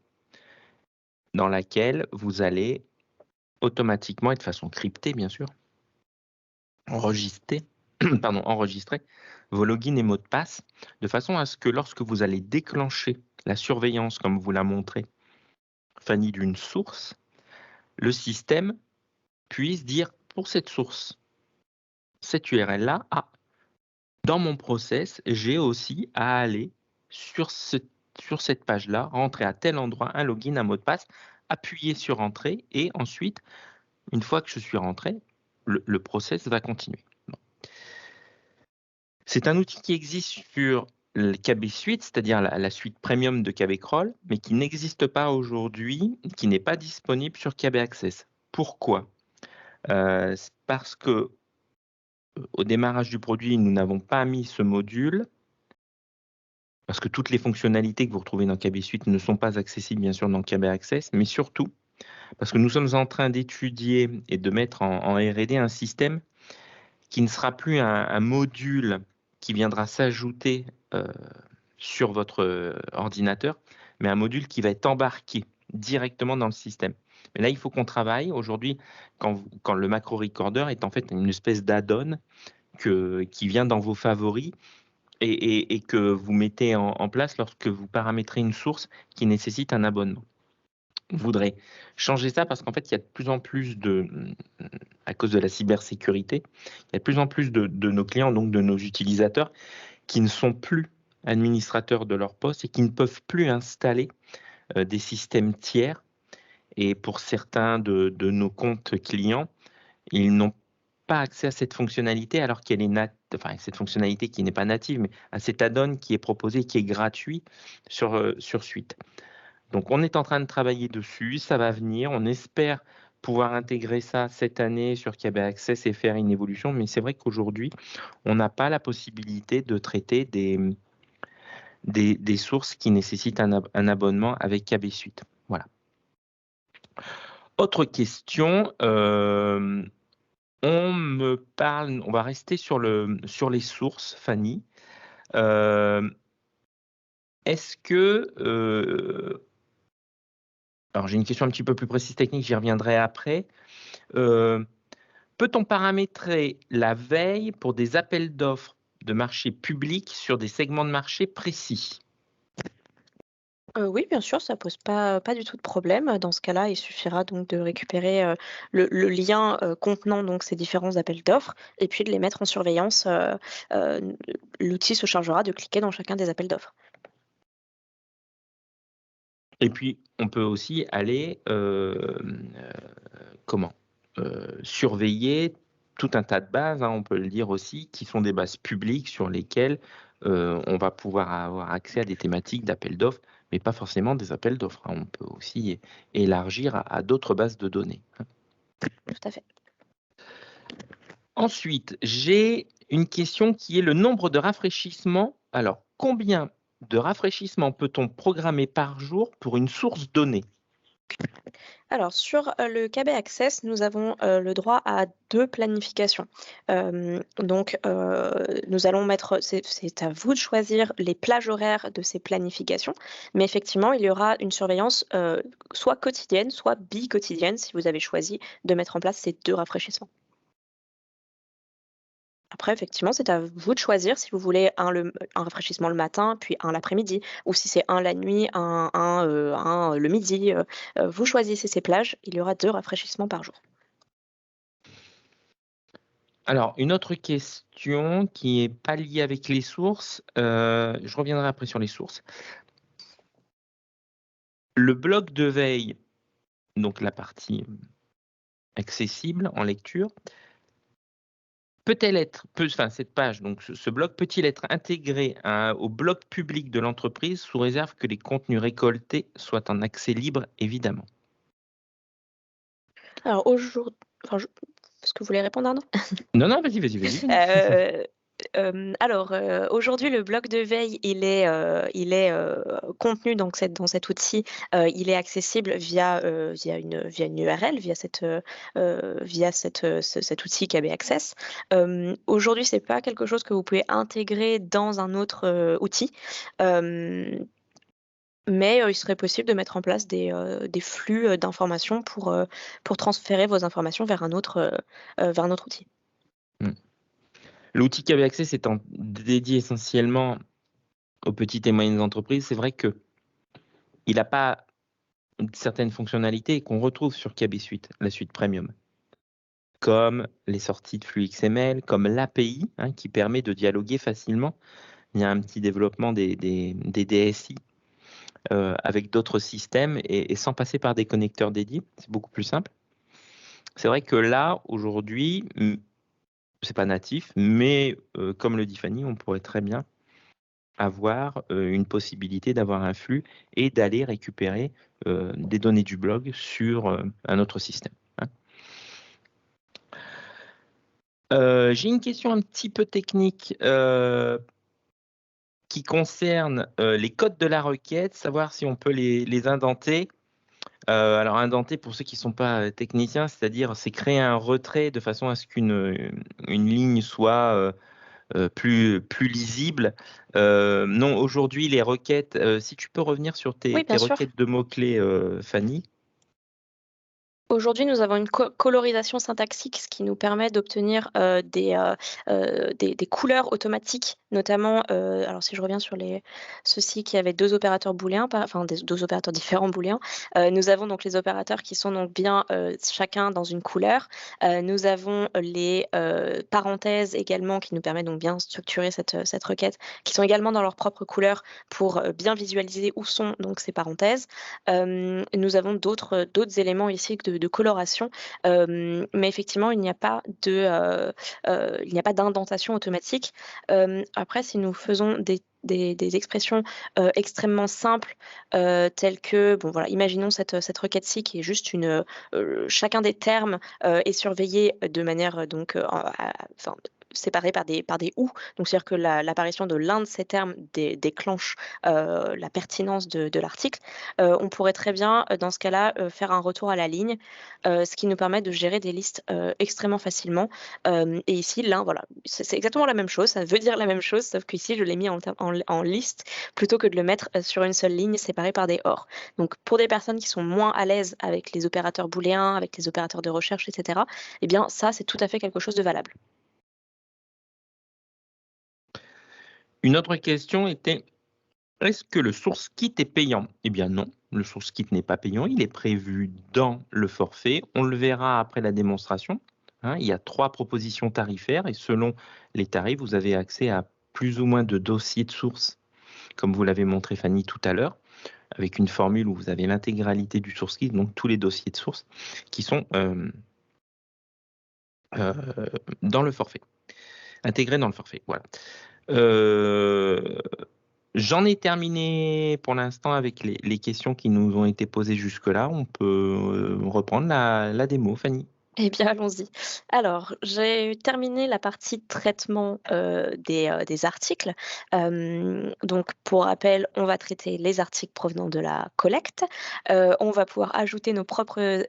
Speaker 1: dans laquelle vous allez automatiquement et de façon cryptée, bien sûr, enregistrer vos logins et mots de passe de façon à ce que lorsque vous allez déclencher la surveillance, comme vous l'a montré Fanny, d'une source, le système puisse dire pour cette source, cette URL-là, dans mon process, j'ai aussi à aller sur cette page-là, rentrer à tel endroit un login, un mot de passe, appuyer sur Entrée et ensuite, une fois que je suis rentré, le process va continuer. Bon. C'est un outil qui existe sur le KB Suite, c'est-à-dire la suite premium de KB Crawl, mais qui n'existe pas aujourd'hui, qui n'est pas disponible sur KB Access. Pourquoi? Parce que au démarrage du produit, nous n'avons pas mis ce module, parce que toutes les fonctionnalités que vous retrouvez dans KB Suite ne sont pas accessibles, bien sûr, dans KB Access, mais surtout parce que nous sommes en train d'étudier et de mettre en R&D un système qui ne sera plus un module qui viendra s'ajouter sur votre ordinateur, mais un module qui va être embarqué directement dans le système. Mais là, il faut qu'on travaille. Aujourd'hui, quand le Macro Recorder est en fait une espèce d'add-on qui vient dans vos favoris et que vous mettez en place lorsque vous paramétrez une source qui nécessite un abonnement. On voudrait changer ça parce qu'en fait, il y a de plus en plus à cause de la cybersécurité, il y a de plus en plus de nos clients, donc de nos utilisateurs, qui ne sont plus administrateurs de leur poste et qui ne peuvent plus installer des systèmes tiers. Et pour certains de nos comptes clients, ils n'ont pas accès à cette fonctionnalité alors qu'elle est cette fonctionnalité qui n'est pas native, mais à cet add-on qui est proposé, qui est gratuit sur Suite. Donc, on est en train de travailler dessus, ça va venir. On espère pouvoir intégrer ça cette année sur KB Access et faire une évolution. Mais c'est vrai qu'aujourd'hui, on n'a pas la possibilité de traiter des sources qui nécessitent un abonnement avec KB Suite. Voilà. Autre question. On va rester sur les sources, Fanny. Est-ce que... alors, j'ai une question un petit peu plus précise technique, j'y reviendrai après. Peut-on paramétrer la veille pour des appels d'offres de marché public sur des segments de marché précis?
Speaker 2: Oui, bien sûr, ça pose pas du tout de problème. Dans ce cas-là, il suffira donc de récupérer, le lien, contenant donc ces différents appels d'offres et puis de les mettre en surveillance. L'outil se chargera de cliquer dans chacun des appels d'offres.
Speaker 1: Et puis, on peut aussi aller surveiller tout un tas de bases, on peut le dire aussi, qui sont des bases publiques sur lesquelles on va pouvoir avoir accès à des thématiques d'appels d'offres, mais pas forcément des appels d'offres. On peut aussi élargir à d'autres bases de données.
Speaker 2: Tout à fait.
Speaker 1: Ensuite, j'ai une question qui est le nombre de rafraîchissements. Alors, combien de rafraîchissements peut-on programmer par jour pour une source donnée?
Speaker 2: Alors sur, le KB Access, nous avons, le droit à 2 planifications. Donc, nous allons mettre c'est à vous de choisir les plages horaires de ces planifications, mais effectivement, il y aura une surveillance, soit quotidienne, soit bi-quotidienne si vous avez choisi de mettre en place ces 2 rafraîchissements. Après, effectivement, c'est à vous de choisir si vous voulez un rafraîchissement le matin, puis un l'après-midi, ou si c'est un la nuit, un le midi. Vous choisissez ces plages, il y aura 2 rafraîchissements par jour.
Speaker 1: Alors, une autre question qui n'est pas liée avec les sources, je reviendrai après sur les sources. Le bloc de veille, donc la partie accessible en lecture, cette page, donc ce bloc, peut-il être intégré au bloc public de l'entreprise sous réserve que les contenus récoltés soient en accès libre, évidemment?
Speaker 2: Alors aujourd'hui, enfin, est-ce que vous voulez répondre, Arnaud?
Speaker 1: Non, non, vas-y, vas-y, vas-y.
Speaker 2: Alors, aujourd'hui, le bloc de veille, il est contenu dans cet outil. Il est accessible via une URL, via cet outil KB Access. Aujourd'hui, c'est pas quelque chose que vous pouvez intégrer dans un autre, outil. Mais, il serait possible de mettre en place des flux, d'informations pour transférer vos informations vers un autre outil.
Speaker 1: Mmh. L'outil KB Access étant dédié essentiellement aux petites et moyennes entreprises, c'est vrai qu'il n'a pas certaines fonctionnalités qu'on retrouve sur KB Suite, la suite premium, comme les sorties de flux XML, comme l'API, qui permet de dialoguer facilement. Il y a un petit développement des DSI avec d'autres systèmes et sans passer par des connecteurs dédiés. C'est beaucoup plus simple. C'est vrai que là, aujourd'hui, c'est pas natif, mais comme le dit Fanny, on pourrait très bien avoir une possibilité d'avoir un flux et d'aller récupérer des données du blog sur un autre système. J'ai une question un petit peu technique qui concerne les codes de la requête, savoir si on peut les indenter. Alors indenter, pour ceux qui ne sont pas techniciens, c'est-à-dire c'est créer un retrait de façon à ce qu'une ligne soit plus lisible. Non, aujourd'hui, les requêtes, si tu peux revenir sur
Speaker 2: Oui,
Speaker 1: tes
Speaker 2: bien sûr.
Speaker 1: requêtes de mots-clés, Fanny.
Speaker 2: Aujourd'hui, nous avons une colorisation syntaxique, ce qui nous permet d'obtenir des couleurs automatiques, notamment, alors si je reviens sur ceux-ci qui avaient deux opérateurs booléens, enfin deux opérateurs différents booléens, nous avons donc les opérateurs qui sont donc bien chacun dans une couleur. Nous avons les parenthèses également qui nous permettent donc bien structurer cette requête, qui sont également dans leur propre couleur pour bien visualiser où sont donc ces parenthèses. Nous avons d'autres éléments ici de coloration, mais effectivement, il n'y a pas d'indentation automatique. Après, si nous faisons des expressions extrêmement simples, telles que, bon voilà, imaginons cette requête-ci qui est juste chacun des termes est surveillé de manière enfin, séparé par des ou. Donc, c'est-à-dire que l'apparition de l'un de ces termes déclenche la pertinence de l'article. On pourrait très bien, dans ce cas-là, faire un retour à la ligne, ce qui nous permet de gérer des listes extrêmement facilement. Et ici, là, voilà, c'est exactement la même chose, ça veut dire la même chose, sauf qu'ici, je l'ai mis en liste plutôt que de le mettre sur une seule ligne séparée par des OR. Donc, pour des personnes qui sont moins à l'aise avec les opérateurs booléens, avec les opérateurs de recherche, etc., eh bien, ça, c'est tout à fait quelque chose de valable.
Speaker 1: Une autre question était, est-ce que le source kit est payant? Eh bien non, le source kit n'est pas payant, il est prévu dans le forfait. On le verra après la démonstration. Il y a 3 propositions tarifaires et selon les tarifs, vous avez accès à plus ou moins de dossiers de source, comme vous l'avez montré Fanny tout à l'heure, avec une formule où vous avez l'intégralité du source kit, donc tous les dossiers de source qui sont dans le forfait, intégrés dans le forfait. Voilà. J'en ai terminé pour l'instant avec les questions qui nous ont été posées jusque-là. On peut reprendre la démo, Fanny.
Speaker 2: Eh bien, allons-y. Alors, j'ai terminé la partie traitement des articles. Donc, pour rappel, on va traiter les articles provenant de la collecte. On va pouvoir ajouter nos propres,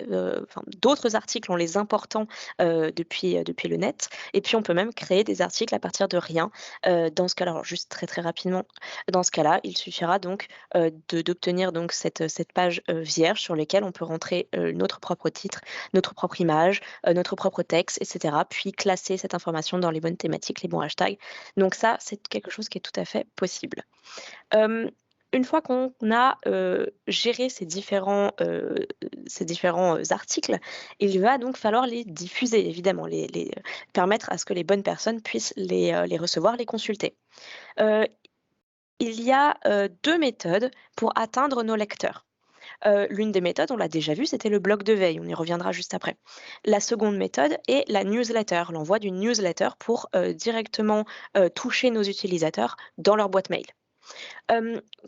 Speaker 2: d'autres articles en les important depuis le net. Et puis, on peut même créer des articles à partir de rien. Dans ce cas-là, alors juste très très rapidement, dans ce cas-là, il suffira donc d'obtenir donc cette page vierge sur laquelle on peut rentrer notre propre titre, notre propre image, notre propre texte, etc. Puis classer cette information dans les bonnes thématiques, les bons hashtags. Donc ça, c'est quelque chose qui est tout à fait possible. Une fois qu'on a géré ces différents articles, il va donc falloir les diffuser, évidemment, les permettre à ce que les bonnes personnes puissent les recevoir, les consulter. Il y a 2 méthodes pour atteindre nos lecteurs. L'une des méthodes, on l'a déjà vu, c'était le bloc de veille, on y reviendra juste après. La seconde méthode est la newsletter, l'envoi d'une newsletter pour directement toucher nos utilisateurs dans leur boîte mail.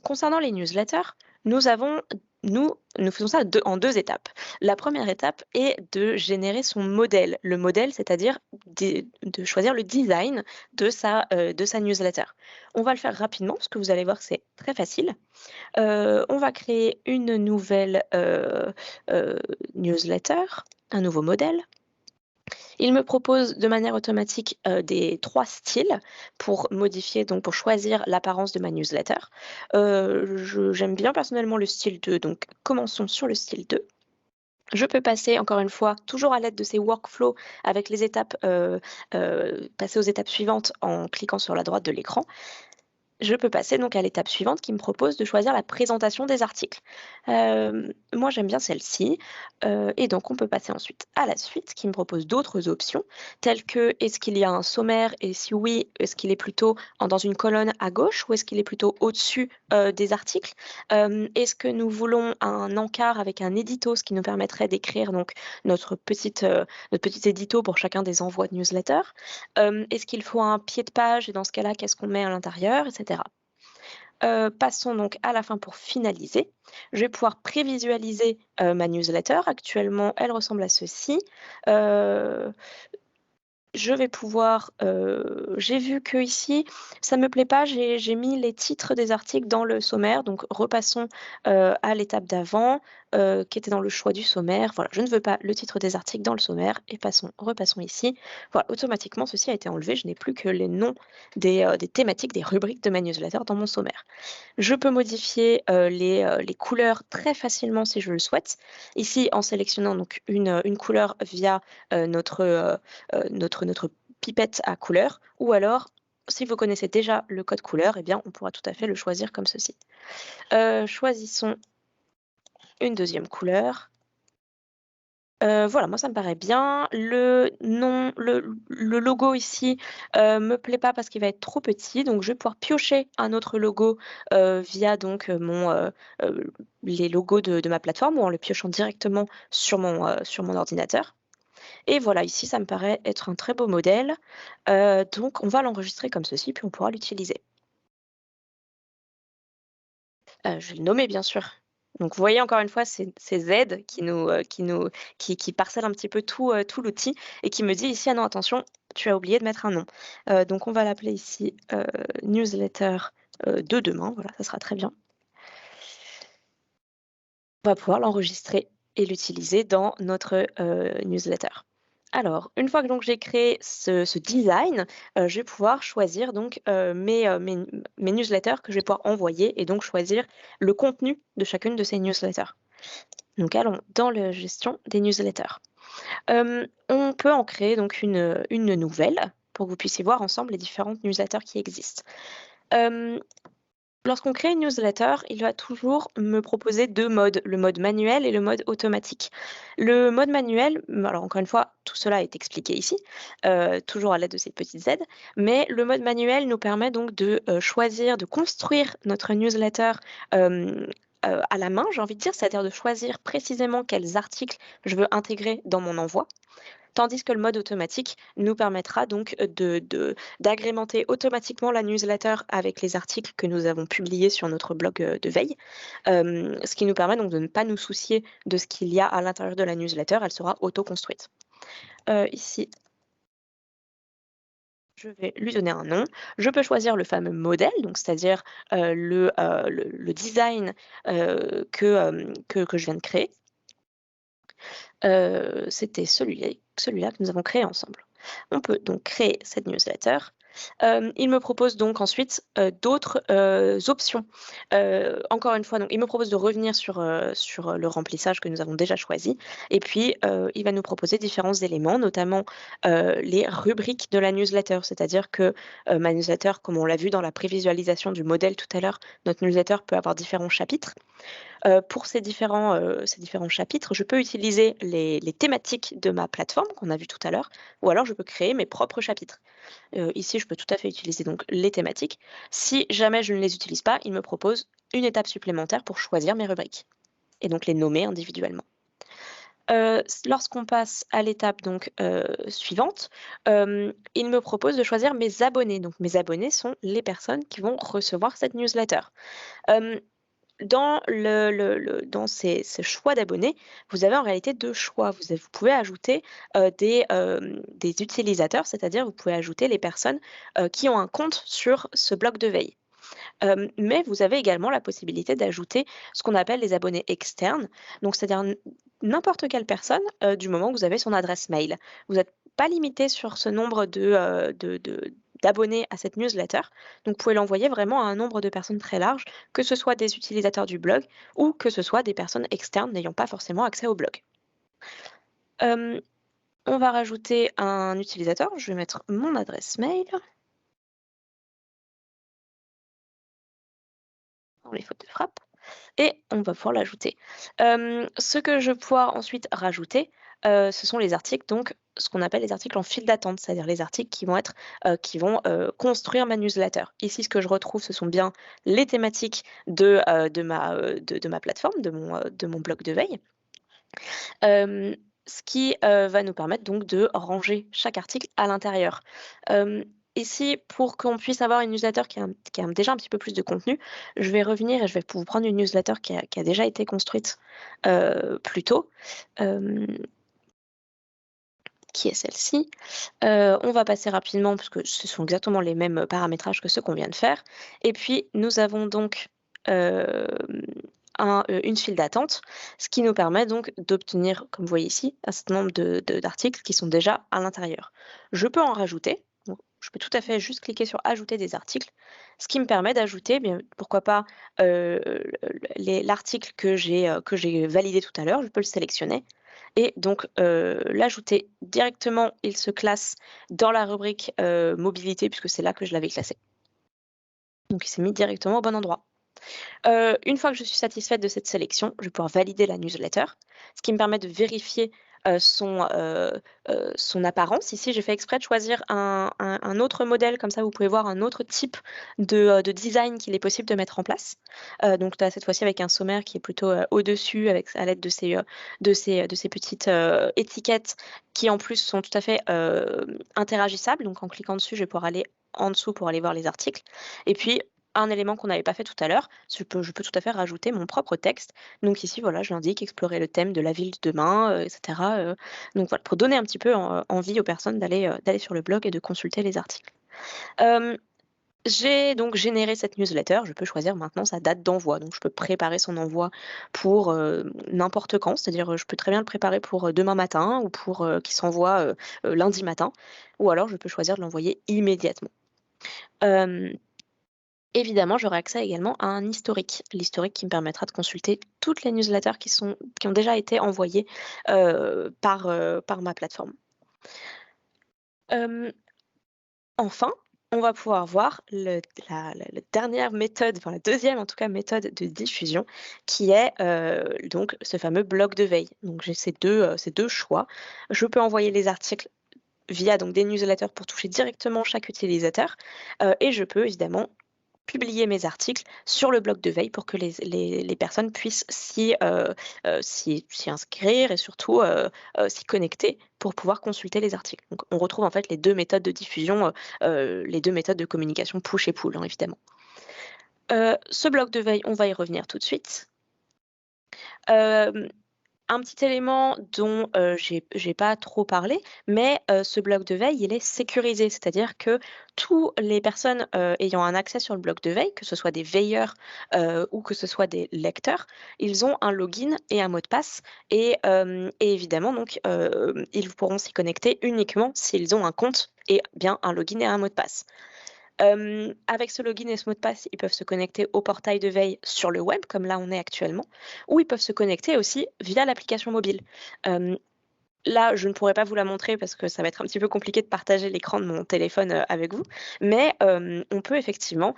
Speaker 2: Concernant les newsletters, nous faisons ça en 2 étapes. La première étape est de générer son modèle. Le modèle, c'est-à-dire de choisir le design de sa newsletter. On va le faire rapidement parce que vous allez voir que c'est très facile. On va créer une nouvelle newsletter, un nouveau modèle. Il me propose de manière automatique des 3 styles pour modifier, donc pour choisir l'apparence de ma newsletter. J'aime bien personnellement le style 2, donc commençons sur le style 2. Je peux passer, encore une fois, toujours à l'aide de ces workflows avec les étapes, passer aux étapes suivantes en cliquant sur la droite de l'écran. Je peux passer donc à l'étape suivante qui me propose de choisir la présentation des articles. Moi, j'aime bien celle-ci. Et donc, on peut passer ensuite à la suite qui me propose d'autres options, telles que est-ce qu'il y a un sommaire et si oui, est-ce qu'il est plutôt dans une colonne à gauche ou est-ce qu'il est plutôt au-dessus des articles? Est-ce que nous voulons un encart avec un édito, ce qui nous permettrait d'écrire donc notre petit édito pour chacun des envois de newsletter? Est-ce qu'il faut un pied de page et dans ce cas-là, qu'est-ce qu'on met à l'intérieur, etc. Passons donc à la fin pour finaliser. Je vais pouvoir prévisualiser ma newsletter. Actuellement, elle ressemble à ceci. je vais pouvoir, j'ai vu que ici, ça me plaît pas, j'ai mis les titres des articles dans le sommaire, donc repassons, à l'étape d'avant, qui était dans le choix du sommaire. Voilà, je ne veux pas le titre des articles dans le sommaire et repassons ici. Voilà, automatiquement, ceci a été enlevé, je n'ai plus que les noms des thématiques, des rubriques de ma newsletter dans mon sommaire. Je peux modifier, les couleurs très facilement si je le souhaite. Ici, en sélectionnant donc une couleur via, notre pipette à couleur, ou alors, si vous connaissez déjà le code couleur, eh bien, on pourra tout à fait le choisir comme ceci. Choisissons une deuxième couleur. Voilà, moi ça me paraît bien. Le nom, le logo ici, me plaît pas parce qu'il va être trop petit, donc je vais pouvoir piocher un autre logo, via donc, les logos de ma plateforme ou en le piochant directement sur mon ordinateur. Et voilà, ici, ça me paraît être un très beau modèle. Donc on va l'enregistrer comme ceci, puis on pourra l'utiliser. Je vais le nommer bien sûr. Donc vous voyez encore une fois ces aides qui parcellent un petit peu tout l'outil et qui me dit ici: «Ah non attention, tu as oublié de mettre un nom». Donc on va l'appeler ici, newsletter, de demain, voilà, ça sera très bien. On va pouvoir l'enregistrer et l'utiliser dans notre, newsletter. Alors, une fois que donc j'ai créé ce design, je vais pouvoir choisir donc, mes newsletters que je vais pouvoir envoyer et donc choisir le contenu de chacune de ces newsletters. Donc allons dans la gestion des newsletters. On peut en créer donc une nouvelle pour que vous puissiez voir ensemble les différentes newsletters qui existent. Lorsqu'on crée une newsletter, il va toujours me proposer 2 modes, le mode manuel et le mode automatique. Le mode manuel, alors encore une fois, tout cela est expliqué ici, toujours à l'aide de ces petites aides, mais le mode manuel nous permet donc de, choisir, de construire notre newsletter, à la main, j'ai envie de dire, c'est-à-dire de choisir précisément quels articles je veux intégrer dans mon envoi. Tandis que le mode automatique nous permettra donc d'agrémenter automatiquement la newsletter avec les articles que nous avons publiés sur notre blog, de veille. Ce qui nous permet donc de ne pas nous soucier de ce qu'il y a à l'intérieur de la newsletter, elle sera auto-construite. Ici, je vais lui donner un nom. Je peux choisir le fameux modèle, donc c'est-à-dire, le design, que je viens de créer. C'était celui-là que nous avons créé ensemble. On peut donc créer cette newsletter. Il me propose donc ensuite, d'autres, options. Encore une fois, donc il me propose de revenir sur le remplissage que nous avons déjà choisi et puis, il va nous proposer différents éléments, notamment, les rubriques de la newsletter. C'est-à-dire que, ma newsletter, comme on l'a vu dans la prévisualisation du modèle tout à l'heure, notre newsletter peut avoir différents chapitres. Pour ces différents chapitres, je peux utiliser les thématiques de ma plateforme qu'on a vu tout à l'heure, ou alors je peux créer mes propres chapitres. Ici, je peux tout à fait utiliser donc les thématiques. Si jamais je ne les utilise pas, il me propose une étape supplémentaire pour choisir mes rubriques et donc les nommer individuellement. Lorsqu'on passe à l'étape donc, suivante, il me propose de choisir mes abonnés. Donc mes abonnés sont les personnes qui vont recevoir cette newsletter. Hem dans ce choix d'abonnés, vous avez en réalité 2 choix. Vous pouvez ajouter, des utilisateurs, c'est-à-dire vous pouvez ajouter les personnes, qui ont un compte sur ce bloc de veille. Mais vous avez également la possibilité d'ajouter ce qu'on appelle les abonnés externes, donc c'est-à-dire n'importe quelle personne, du moment où vous avez son adresse mail. Vous n'êtes pas limité sur ce nombre d'abonnés à cette newsletter, donc vous pouvez l'envoyer vraiment à un nombre de personnes très large, que ce soit des utilisateurs du blog ou que ce soit des personnes externes n'ayant pas forcément accès au blog. Hem, on va rajouter un utilisateur, je vais mettre mon adresse mail dans les fautes de frappe. Et on va pouvoir l'ajouter. Ce que je vais pouvoir ensuite rajouter, ce sont les articles, donc ce qu'on appelle les articles en file d'attente, c'est-à-dire les articles construire ma newsletter. Ici, ce que je retrouve, ce sont bien les thématiques de ma plateforme, de mon blog de veille. Ce qui, va nous permettre donc de ranger chaque article à l'intérieur. Ici, pour qu'on puisse avoir une newsletter qui a déjà un petit peu plus de contenu, je vais revenir et je vais vous prendre une newsletter qui a déjà été construite, plus tôt. Hem, qui est celle-ci. On va passer rapidement parce que ce sont exactement les mêmes paramétrages que ceux qu'on vient de faire. Et puis, nous avons donc une file d'attente, ce qui nous permet donc d'obtenir, comme vous voyez ici, un certain nombre d'articles qui sont déjà à l'intérieur. Je peux en rajouter. Donc, je peux tout à fait juste cliquer sur ajouter des articles, ce qui me permet d'ajouter, bien pourquoi pas, l'article que j'ai validé tout à l'heure, je peux le sélectionner et donc l'ajouter directement. Il se classe dans la rubrique mobilité puisque c'est là que je l'avais classé. Donc il s'est mis directement au bon endroit. Une fois que je suis satisfaite de cette sélection, je vais pouvoir valider la newsletter, ce qui me permet de vérifier son apparence. Ici, j'ai fait exprès de choisir un autre modèle, comme ça vous pouvez voir un autre type de design qu'il est possible de mettre en place. Donc là, cette fois-ci avec un sommaire qui est plutôt au-dessus, à l'aide de ces petites étiquettes qui en plus sont tout à fait interagissables. Donc en cliquant dessus, je vais pouvoir aller en dessous pour aller voir les articles. Et puis, un élément qu'on n'avait pas fait tout à l'heure, je peux tout à fait rajouter mon propre texte. Donc ici, voilà, je l'indique, explorer le thème de la ville de demain, etc. Donc voilà, pour donner un petit peu envie aux personnes d'aller sur le blog et de consulter les articles. J'ai donc généré cette newsletter. Je peux choisir maintenant sa date d'envoi. Donc je peux préparer son envoi pour n'importe quand, c'est-à-dire je peux très bien le préparer pour demain matin ou pour qu'il s'envoie lundi matin. Ou alors je peux choisir de l'envoyer immédiatement. Évidemment, j'aurai accès également à un historique. L'historique qui me permettra de consulter toutes les newsletters qui ont déjà été envoyées par ma plateforme. Enfin, on va pouvoir voir la dernière méthode, enfin la deuxième en tout cas méthode de diffusion, qui est donc ce fameux bloc de veille. Donc j'ai ces deux choix. Je peux envoyer les articles via donc des newsletters pour toucher directement chaque utilisateur, et je peux évidemment publier mes articles sur le bloc de veille pour que les personnes puissent s'y inscrire et surtout s'y connecter pour pouvoir consulter les articles. Donc on retrouve en fait les deux méthodes de diffusion, les deux méthodes de communication push et pull, hein, évidemment. Ce bloc de veille, on va y revenir tout de suite. Un petit élément dont j'ai pas trop parlé, mais ce bloc de veille, il est sécurisé, c'est-à-dire que toutes les personnes ayant un accès sur le bloc de veille, que ce soit des veilleurs ou que ce soit des lecteurs, ils ont un login et un mot de passe, et évidemment donc ils pourront s'y connecter uniquement s'ils ont un compte et bien un login et un mot de passe. Avec ce login et ce mot de passe, ils peuvent se connecter au portail de veille sur le web, comme là on est actuellement, ou ils peuvent se connecter aussi via l'application mobile. Là, je ne pourrais pas vous la montrer parce que ça va être un petit peu compliqué de partager l'écran de mon téléphone avec vous, mais on peut effectivement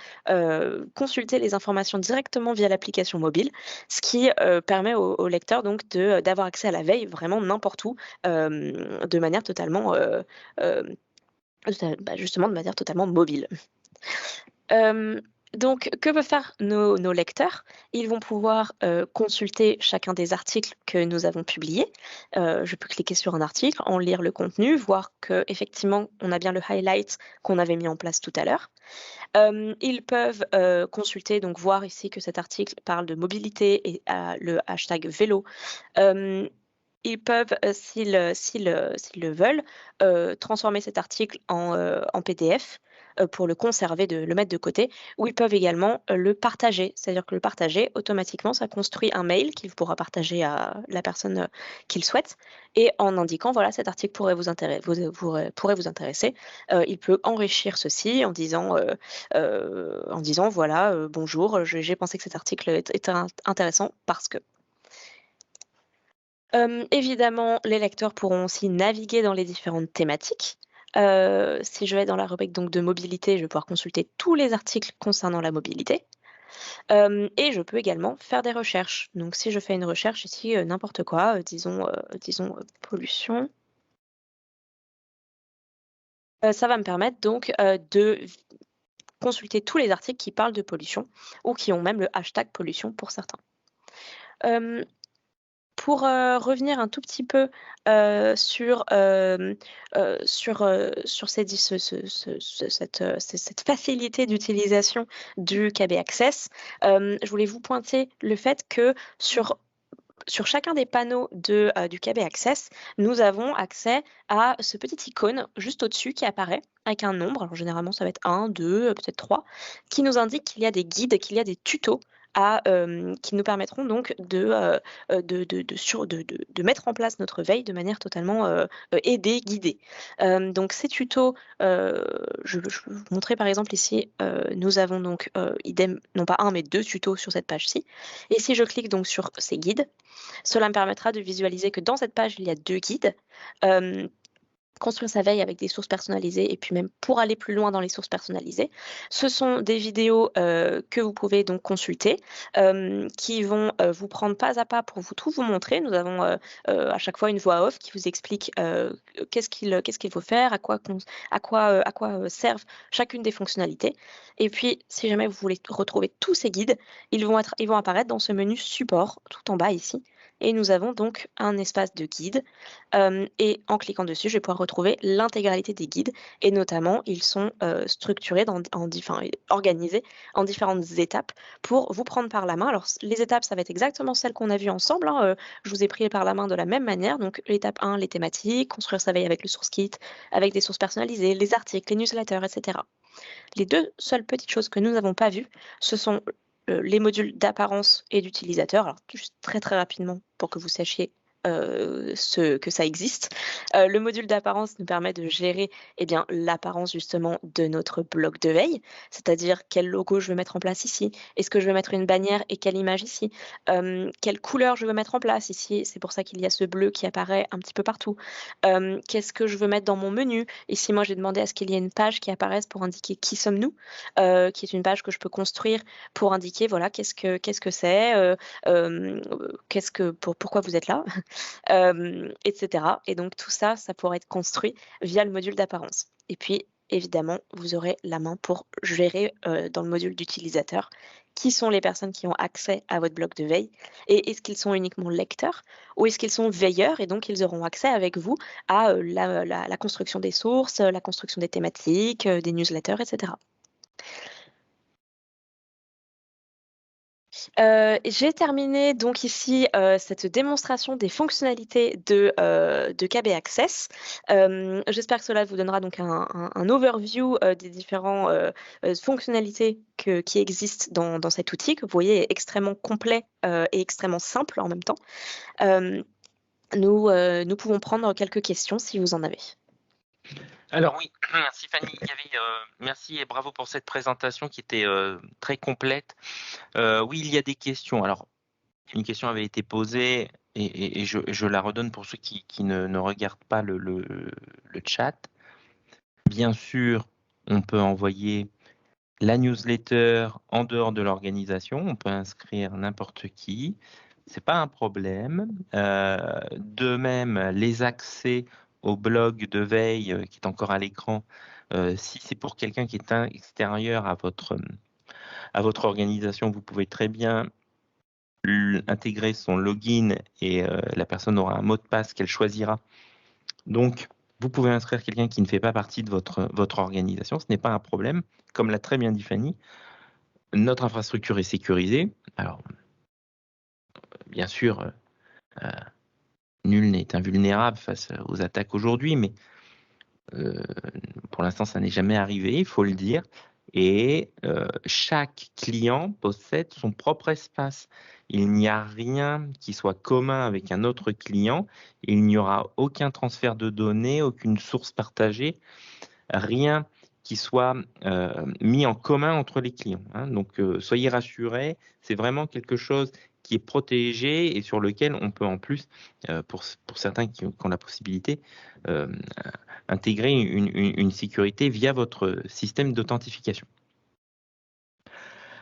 Speaker 2: consulter les informations directement via l'application mobile, ce qui permet aux lecteurs donc d'avoir accès à la veille vraiment n'importe où, de manière totalement justement de manière totalement mobile. Donc, que peuvent faire nos lecteurs? Ils vont pouvoir consulter chacun des articles que nous avons publiés. Je peux cliquer sur un article, en lire le contenu, voir qu'effectivement, on a bien le highlight qu'on avait mis en place tout à l'heure. Ils peuvent consulter, donc voir ici que cet article parle de mobilité et le hashtag vélo. Ils peuvent, s'ils le veulent, transformer cet article en PDF pour le conserver, le mettre de côté, ou ils peuvent également le partager. C'est-à-dire que le partager, automatiquement, ça construit un mail qu'il pourra partager à la personne qu'il souhaite, et en indiquant, voilà, cet article pourrait vous intéresser. Il peut enrichir ceci en disant, voilà, bonjour, j'ai pensé que cet article était intéressant parce que. Évidemment, les lecteurs pourront aussi naviguer dans les différentes thématiques. Si je vais dans la rubrique donc de mobilité, je vais pouvoir consulter tous les articles concernant la mobilité. Et je peux également faire des recherches. Donc si je fais une recherche ici, n'importe quoi, disons pollution. Ça va me permettre donc de consulter tous les articles qui parlent de pollution ou qui ont même le hashtag pollution pour certains. Pour revenir un tout petit peu sur cette facilité d'utilisation du KB Access, je voulais vous pointer le fait que sur sur chacun des panneaux du KB Access, nous avons accès à ce petit icône juste au-dessus qui apparaît avec un nombre. Alors généralement, ça va être 1, 2, peut-être 3, qui nous indique qu'il y a des guides, qu'il y a des tutos qui nous permettront donc de mettre en place notre veille de manière totalement aidée, guidée. Donc ces tutos, je vais vous montrer par exemple ici, nous avons donc idem, non pas un mais 2 tutos sur cette page-ci. Et si je clique donc sur ces guides, cela me permettra de visualiser que dans cette page, il y a 2 guides. Construire sa veille avec des sources personnalisées et puis même pour aller plus loin dans les sources personnalisées. Ce sont des vidéos que vous pouvez donc consulter, qui vont vous prendre pas à pas pour tout vous montrer. Nous avons à chaque fois une voix off qui vous explique qu'est-ce qu'il faut faire, à quoi servent chacune des fonctionnalités. Et puis, si jamais vous voulez retrouver tous ces guides, ils vont apparaître dans ce menu support tout en bas ici. Et nous avons donc un espace de guide. Et en cliquant dessus, je vais pouvoir retrouver l'intégralité des guides. Et notamment, ils sont structurés, organisés en différentes étapes pour vous prendre par la main. Alors, les étapes, ça va être exactement celles qu'on a vues ensemble. Je vous ai pris par la main de la même manière. Donc, l'étape 1, les thématiques, construire sa veille avec le source kit, avec des sources personnalisées, les articles, les newsletters, etc. Les 2 seules petites choses que nous n'avons pas vues, ce sont les modules d'apparence et d'utilisateur. Alors, juste très très rapidement pour que vous sachiez que ça existe. Le module d'apparence nous permet de gérer l'apparence justement de notre bloc de veille, c'est-à-dire quel logo je veux mettre en place ici, est-ce que je veux mettre une bannière et quelle image ici, quelle couleur je veux mettre en place ici, c'est pour ça qu'il y a ce bleu qui apparaît un petit peu partout, qu'est-ce que je veux mettre dans mon menu. Ici, moi, j'ai demandé à ce qu'il y ait une page qui apparaisse pour indiquer qui sommes-nous, qui est une page que je peux construire pour indiquer voilà qu'est-ce que c'est, pourquoi vous êtes là, etc. Et donc tout ça, ça pourrait être construit via le module d'apparence. Et puis, évidemment, vous aurez la main pour gérer dans le module d'utilisateur qui sont les personnes qui ont accès à votre bloc de veille et est-ce qu'ils sont uniquement lecteurs ou est-ce qu'ils sont veilleurs et donc ils auront accès avec vous à la construction des sources, la construction des thématiques, des newsletters, etc. J'ai terminé donc ici cette démonstration des fonctionnalités de KB Access. J'espère que cela vous donnera donc un overview des différentes fonctionnalités qui existent dans cet outil, que vous voyez est extrêmement complet et extrêmement simple en même temps. Nous pouvons prendre quelques questions si vous en avez.
Speaker 1: Alors oui, merci Fanny. Merci et bravo pour cette présentation qui était très complète. Oui, il y a des questions. Alors, une question avait été posée et je la redonne pour ceux qui ne regardent pas le chat. Bien sûr, on peut envoyer la newsletter en dehors de l'organisation. On peut inscrire n'importe qui. C'est pas un problème. De même, les accès au blog de veille qui est encore à l'écran, si c'est pour quelqu'un qui est extérieur à votre organisation, vous pouvez très bien intégrer son login et la personne aura un mot de passe qu'elle choisira. Donc, vous pouvez inscrire quelqu'un qui ne fait pas partie de votre organisation. Ce n'est pas un problème. Comme l'a très bien dit Fanny, notre infrastructure est sécurisée. Alors, bien sûr, nul n'est invulnérable face aux attaques aujourd'hui, mais pour l'instant, ça n'est jamais arrivé, il faut le dire. Et chaque client possède son propre espace. Il n'y a rien qui soit commun avec un autre client. Il n'y aura aucun transfert de données, aucune source partagée, rien qui soit mis en commun entre les clients. Donc, soyez rassurés, c'est vraiment quelque chose qui est protégé et sur lequel on peut en plus, pour certains qui ont la possibilité, intégrer une sécurité via votre système d'authentification.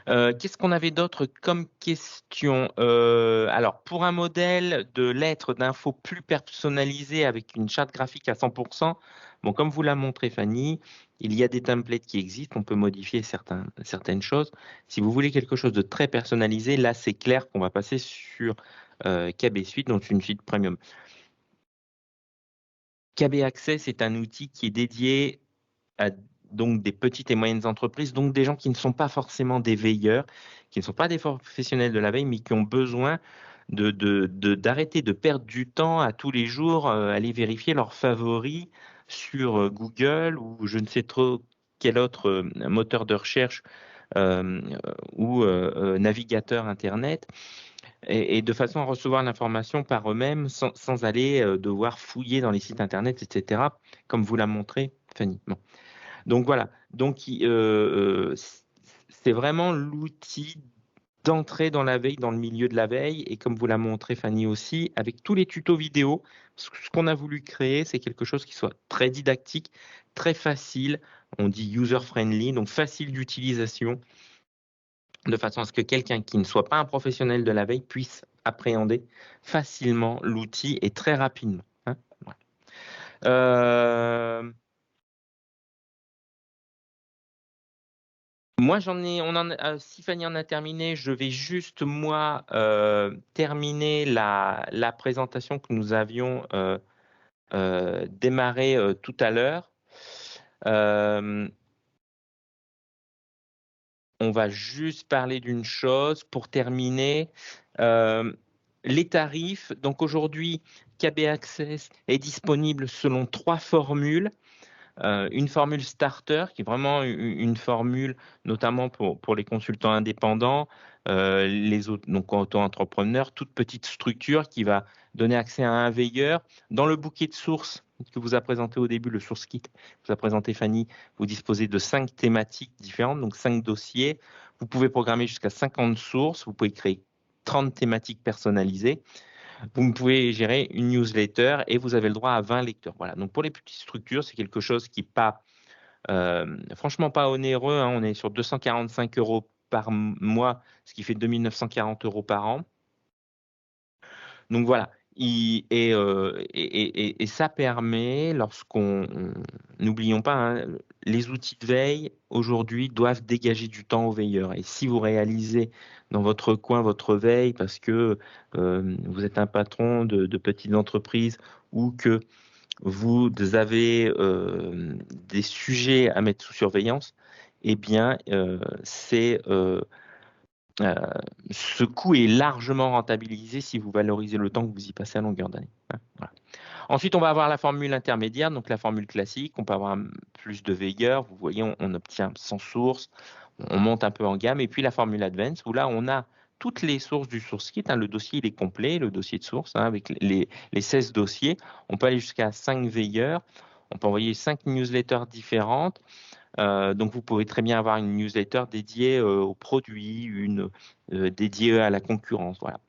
Speaker 1: Qu'est-ce qu'on avait d'autre comme question? Alors, pour un modèle de lettres d'infos plus personnalisé avec une charte graphique à 100%, bon, comme vous l'a montré Fanny, il y a des templates qui existent, on peut modifier certaines choses. Si vous voulez quelque chose de très personnalisé, là, c'est clair qu'on va passer sur KB Suite, donc une suite premium. KB Access est un outil qui est dédié à donc des petites et moyennes entreprises, donc des gens qui ne sont pas forcément des veilleurs, qui ne sont pas des professionnels de la veille, mais qui ont besoin d'arrêter de perdre du temps à tous les jours aller vérifier leurs favoris sur Google ou je ne sais trop quel autre moteur de recherche ou navigateur Internet, et de façon à recevoir l'information par eux-mêmes sans aller devoir fouiller dans les sites Internet, etc., comme vous l'a montré Fanny. Bon. Donc voilà, donc c'est vraiment l'outil d'entrer dans la veille, dans le milieu de la veille, et comme vous l'a montré Fanny aussi, avec tous les tutos vidéo, ce qu'on a voulu créer, c'est quelque chose qui soit très didactique, très facile, on dit user-friendly, donc facile d'utilisation, de façon à ce que quelqu'un qui ne soit pas un professionnel de la veille puisse appréhender facilement l'outil et très rapidement. Hein. Voilà. Moi, si Fanny en a terminé, je vais juste, moi, terminer la présentation que nous avions démarrée tout à l'heure. On va juste parler d'une chose pour terminer. Les tarifs. Donc aujourd'hui, KB Access est disponible selon 3 formules. Une formule starter qui est vraiment une formule notamment pour les consultants indépendants, les autres, donc auto-entrepreneurs, toute petite structure qui va donner accès à un veilleur. Dans le bouquet de sources que vous a présenté au début, le source kit que vous a présenté Fanny, vous disposez de 5 thématiques différentes, donc 5 dossiers. Vous pouvez programmer jusqu'à 50 sources, vous pouvez créer 30 thématiques personnalisées. Vous pouvez gérer une newsletter et vous avez le droit à 20 lecteurs. Voilà. Donc pour les petites structures, c'est quelque chose qui n'est pas, franchement pas onéreux. Hein. On est sur 245 € par mois, ce qui fait 2 940 € par an. Donc voilà. Et ça permet, n'oublions pas, hein, les outils de veille aujourd'hui doivent dégager du temps aux veilleurs. Et si vous réalisez dans votre coin votre veille parce que vous êtes un patron de petites entreprises ou que vous avez des sujets à mettre sous surveillance, eh bien, ce coût est largement rentabilisé si vous valorisez le temps que vous y passez à longueur d'année. Voilà. Ensuite, on va avoir la formule intermédiaire, donc la formule classique. On peut avoir plus de veilleurs. Vous voyez, on obtient 100 sources. On monte un peu en gamme. Et puis la formule advance, où là, on a toutes les sources du source kit. Hein. Le dossier, il est complet, le dossier de source, hein, avec les 16 dossiers. On peut aller jusqu'à 5 veilleurs. On peut envoyer 5 newsletters différentes. Donc, vous pouvez très bien avoir une newsletter dédiée aux produits, une dédiée à la concurrence, voilà,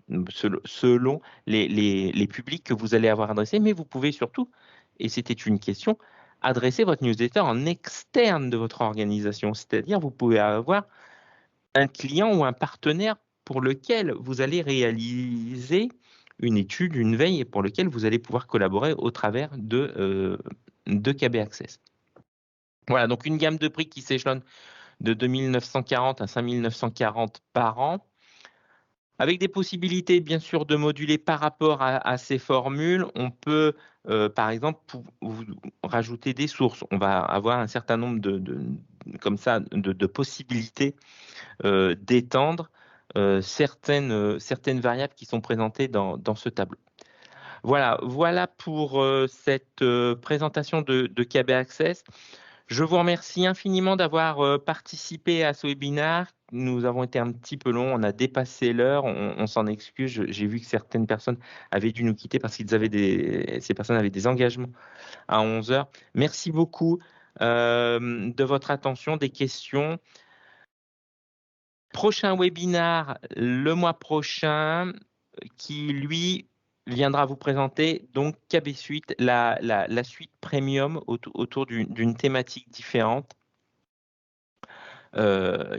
Speaker 1: selon les publics que vous allez avoir adressés. Mais vous pouvez surtout, et c'était une question, adresser votre newsletter en externe de votre organisation. C'est-à-dire, vous pouvez avoir un client ou un partenaire pour lequel vous allez réaliser une étude, une veille, et pour lequel vous allez pouvoir collaborer au travers de KB Access. Voilà, donc une gamme de prix qui s'échelonne de 2 940 à 5 940 par an, avec des possibilités bien sûr de moduler par rapport à ces formules. On peut par exemple rajouter des sources. On va avoir un certain nombre comme ça, de possibilités d'étendre certaines variables qui sont présentées dans ce tableau. Voilà pour cette présentation de KB Access. Je vous remercie infiniment d'avoir participé à ce webinaire. Nous avons été un petit peu longs, on a dépassé l'heure, on s'en excuse. J'ai vu que certaines personnes avaient dû nous quitter parce qu'ils ces personnes avaient des engagements à 11 heures. Merci beaucoup de votre attention, des questions. Prochain webinaire le mois prochain qui, lui, viendra vous présenter donc KB Suite, la suite premium autour d'une thématique différente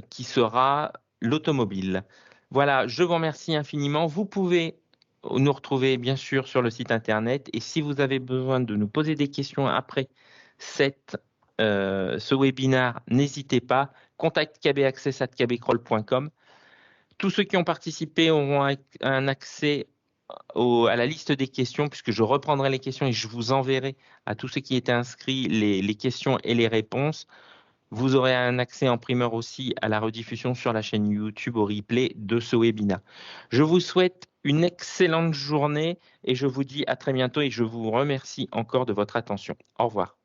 Speaker 1: qui sera l'automobile. Voilà, je vous remercie infiniment. Vous pouvez nous retrouver bien sûr sur le site internet et si vous avez besoin de nous poser des questions après ce webinaire, n'hésitez pas. Contact kbaccess@kbcrawl.com. Tous ceux qui ont participé auront un accès à la liste des questions, puisque je reprendrai les questions et je vous enverrai à tous ceux qui étaient inscrits les questions et les réponses. Vous aurez un accès en primeur aussi à la rediffusion sur la chaîne YouTube au replay de ce webinaire. Je vous souhaite une excellente journée et je vous dis à très bientôt et je vous remercie encore de votre attention. Au revoir.